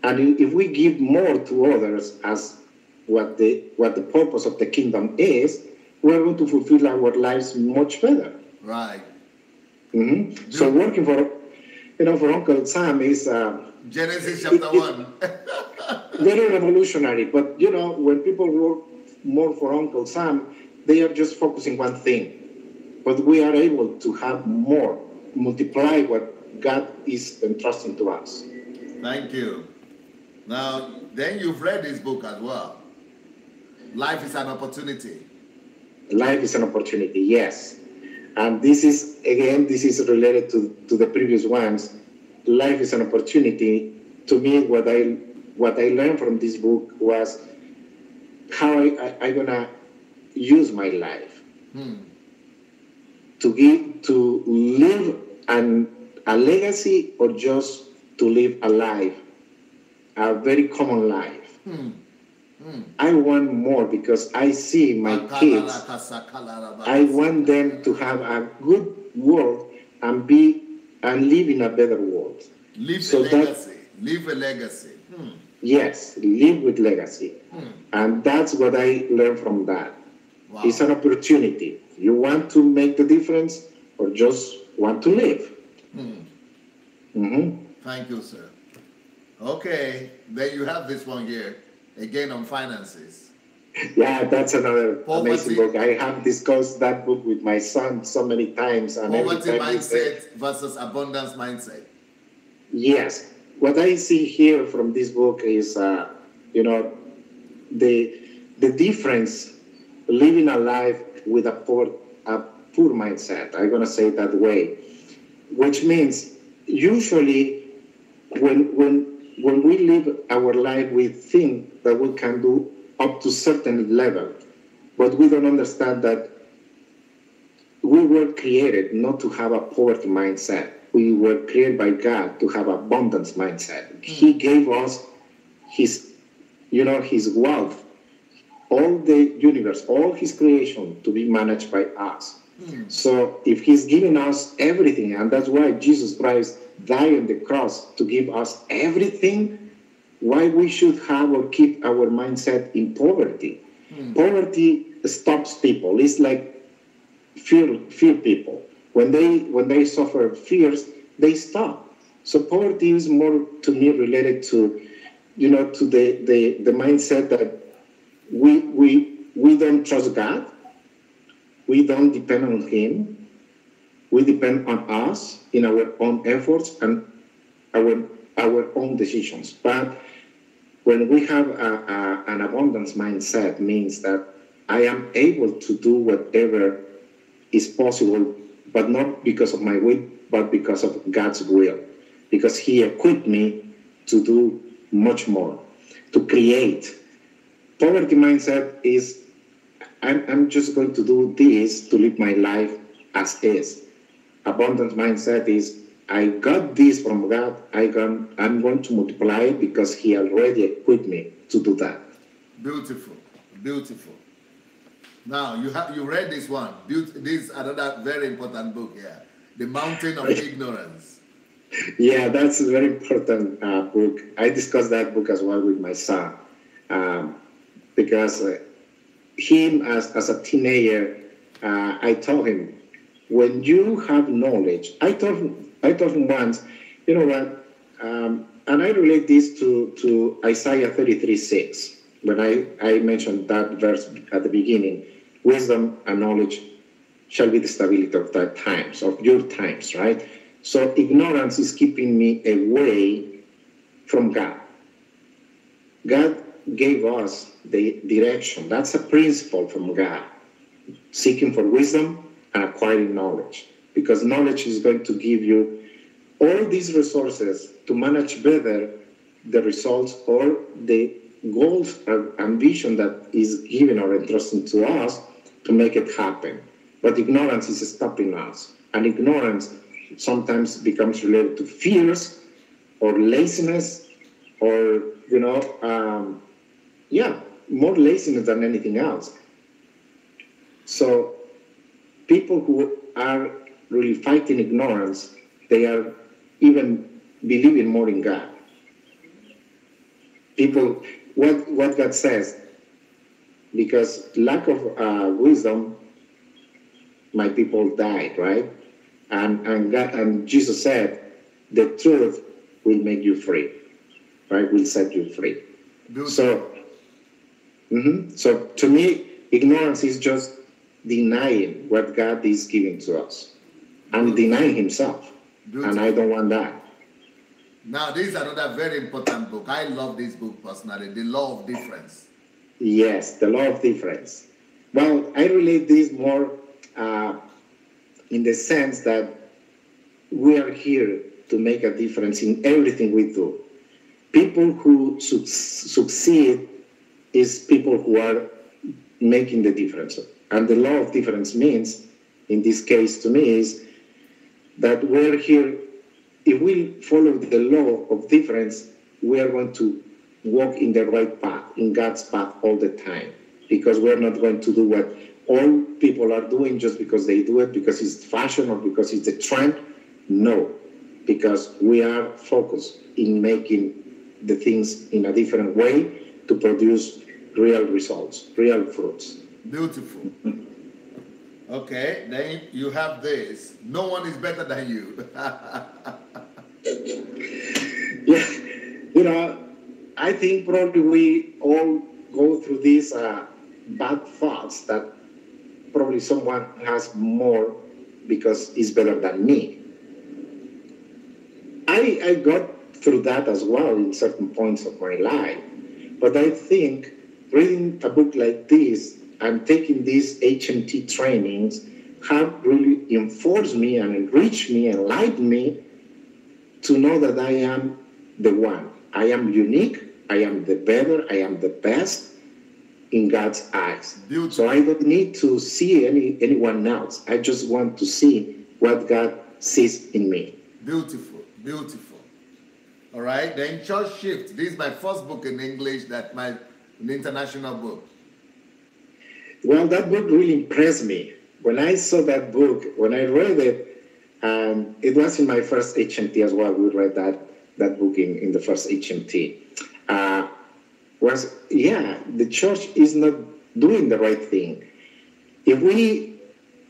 Speaker 2: And if we give more to others as what the purpose of the kingdom is, we're going to fulfill our lives much better.
Speaker 1: Right.
Speaker 2: Mm-hmm. So working for Uncle Sam is
Speaker 1: Genesis chapter 1.
Speaker 2: Very revolutionary. But when people work more for Uncle Sam, they are just focusing one thing. But we are able to have more, multiply what God is entrusting to us.
Speaker 1: Thank you. Now, then you've read this book as well. Life is an opportunity.
Speaker 2: Life is an opportunity, yes. And this is related to the previous ones. Life is an opportunity. To me, what I learned from this book was how I'm going to use my life. to live a legacy, or just to live a life, a very common life. I want more, because I see my kids, I want them to have a good world and live in a better world.
Speaker 1: Leave a legacy.
Speaker 2: Yes, live with legacy. And that's what I learned from that. Wow. It's an opportunity. You want to make the difference, or just want to live.
Speaker 1: Thank you, sir. Okay, then you have this one here, again on finances.
Speaker 2: Yeah, that's another amazing book. I have discussed that book with my son so many times. And
Speaker 1: poverty mindset versus abundance mindset.
Speaker 2: Yes. What I see here from this book is, the difference living a life with a poor mindset. I'm going to say it that way, which means usually when we live our life, we think that we can do up to certain level, but we don't understand that we were created not to have a poverty mindset. We were created by God to have abundance mindset. He gave us his wealth, all the universe, all his creation to be managed by us. So if he's giving us everything, and that's why Jesus Christ died on the cross to give us everything, why we should have or keep our mindset in poverty? Poverty stops people. It's like fear people. When they suffer fears, they stop. So poverty is more, to me, related to, to the mindset that we don't trust God. We don't depend on Him. We depend on us in our own efforts and our own decisions. But when we have an abundance mindset, means that I am able to do whatever is possible, but not because of my will, but because of God's will. Because He equipped me to do much more, to create. Poverty mindset is, I'm just going to do this to live my life as is. Abundance mindset is, I got this from God, I'm going to multiply it because He already equipped me to do that.
Speaker 1: Beautiful, beautiful. Now, you read this one. This is another very important book here, The Mountain of Ignorance.
Speaker 2: Yeah, that's a very important book. I discussed that book as well with my son, because him as a teenager, I told him, when you have knowledge, I told him once, you know what, and I relate this to Isaiah 33:6, when I mentioned that verse at the beginning, wisdom and knowledge shall be the stability of that times, of your times, right? So ignorance is keeping me away from God. God gave us the direction. That's a principle from God. Seeking for wisdom and acquiring knowledge. Because knowledge is going to give you all these resources to manage better the results or the goals or ambition that is given or entrusted to us to make it happen. But ignorance is stopping us. And ignorance sometimes becomes related to fears or laziness or, more laziness than anything else. So people who are really fighting ignorance, they are even believing more in God. People, what God says, because lack of wisdom, my people died, right? And Jesus said, the truth will make you free, right? Will set you free. So to me, ignorance is just denying what God is giving to us and denying Himself. Beautiful. And I don't want that.
Speaker 1: Now, this is another very important book. I love this book personally, The Law of Difference.
Speaker 2: Yes, The Law of Difference. Well, I relate this more in the sense that we are here to make a difference in everything we do. People who succeed is people who are making the difference. And the law of difference means in this case to me is that we're here, if we follow the law of difference, we are going to walk in the right path, in God's path all the time, because we're not going to do what all people are doing just because they do it, because it's fashion or because it's a trend. No, because we are focused in making the things in a different way to produce real results, real fruits.
Speaker 1: Beautiful. Okay, then you have this. No one is better than you.
Speaker 2: Yeah, you know, I think probably we all go through these bad thoughts that probably someone has more because he's better than me. I got through that as well in certain points of my life. But I think reading a book like this and taking these HMT trainings have really enforced me and enriched me, enlightened me to know that I am the one. I am unique. I am the better. I am the best in God's eyes. Beautiful. So I don't need to see anyone else. I just want to see what God sees in me.
Speaker 1: Beautiful, beautiful. All right, then Church Shift. This is my first book in English, an international book.
Speaker 2: Well, that book really impressed me. When I saw that book, when I read it, it was in my first HMT as well. We read that book in the first HMT. The church is not doing the right thing. If we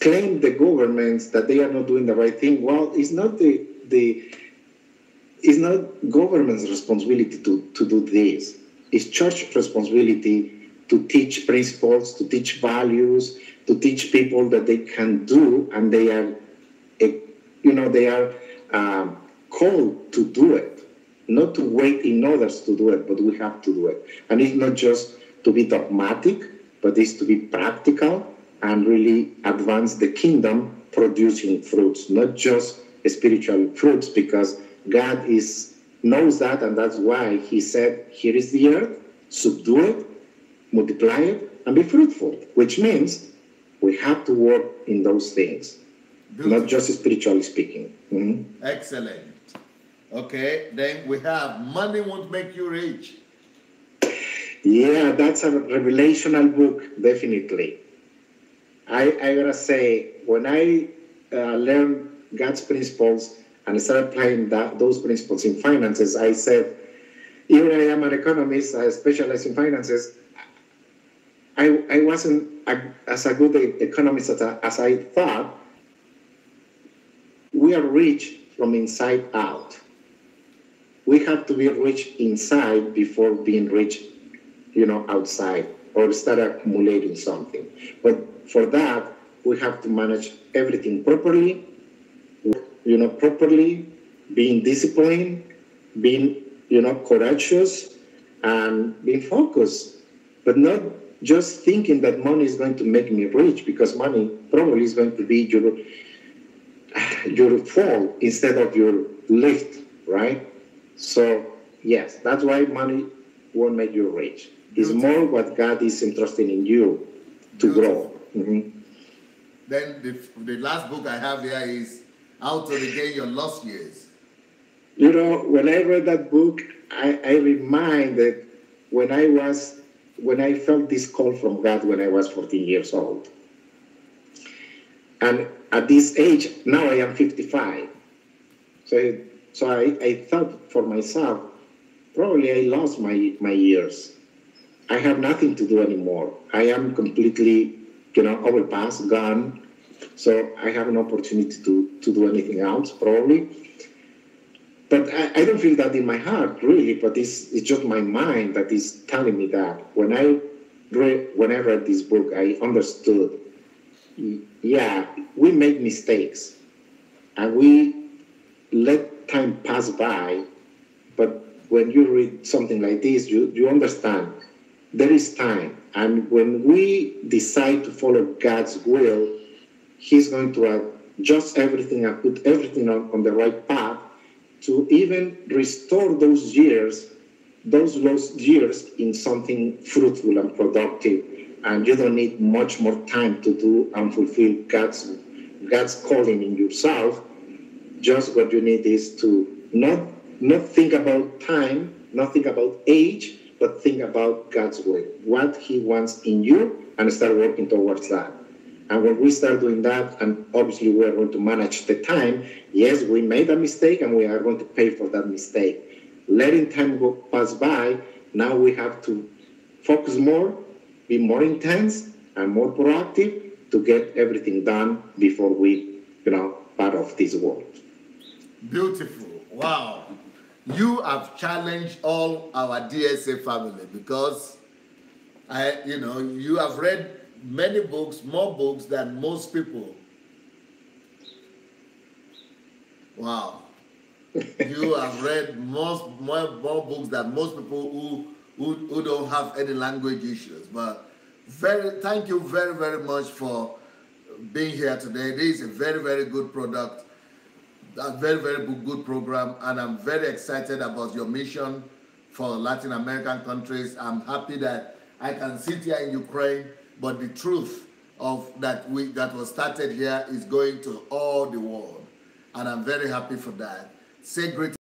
Speaker 2: claim the governments that they are not doing the right thing, well, it's not it's not government's responsibility to do this. It's church responsibility to teach principles, to teach values, to teach people that they can do, and they are, called to do it, not to wait in others to do it, but we have to do it. And it's not just to be dogmatic, but it's to be practical and really advance the kingdom, producing fruits, not just spiritual fruits, because God knows that, and that's why he said, here is the earth, subdue it, multiply it, and be fruitful, which means we have to work in those things, not just spiritually speaking. Mm-hmm.
Speaker 1: Excellent. Okay, then we have Money Won't Make You Rich.
Speaker 2: Yeah, that's a revelational book, definitely. I gotta say, when I learned God's principles and started applying those principles in finances, I said, even I am an economist, I specialize in finances, I wasn't as a good economist as I thought. We are rich from inside out. We have to be rich inside before being rich, outside, or start accumulating something. But for that, we have to manage everything properly, being disciplined, being, courageous, and being focused, but not just thinking that money is going to make me rich, because money probably is going to be your fall instead of your lift, right? So, yes, that's why money won't make you rich. It's more what God is entrusting in you to grow. Mm-hmm.
Speaker 1: Then the last book I have here is How to Regain Your Lost Years.
Speaker 2: When I read that book, I reminded when I felt this call from God when I was 14 years old. And at this age, now I am 55. So I thought for myself, probably I lost my years. I have nothing to do anymore. I am completely, overpassed, gone. So I have an opportunity to do anything else, probably. But I don't feel that in my heart, really, but it's just my mind that is telling me that. When I read this book, I understood, yeah, we make mistakes, and we let time pass by, but when you read something like this, you understand there is time, and when we decide to follow God's will, he's going to adjust everything and put everything on the right path to even restore those lost years in something fruitful and productive. And you don't need much more time to do and fulfill God's God's calling in yourself, just what you need is to not think about time, not think about age, but think about God's way, what He wants in you, and start working towards that. And when we start doing that, and obviously we are going to manage the time, yes, we made a mistake and we are going to pay for that mistake. Letting time go pass by, now we have to focus more, be more intense and more proactive to get everything done before we, part of this world.
Speaker 1: Beautiful. Wow. You have challenged all our DSA family because you have read many books, more books than most people. Wow. You have read more books than most people who don't have any language issues. But thank you very, very much for being here today. This is a very, very good product, a very, very good program, and I'm very excited about your mission for Latin American countries. I'm happy that I can sit here in Ukraine, but the truth of that was started here is going to all the world, and I'm very happy for that. Say great.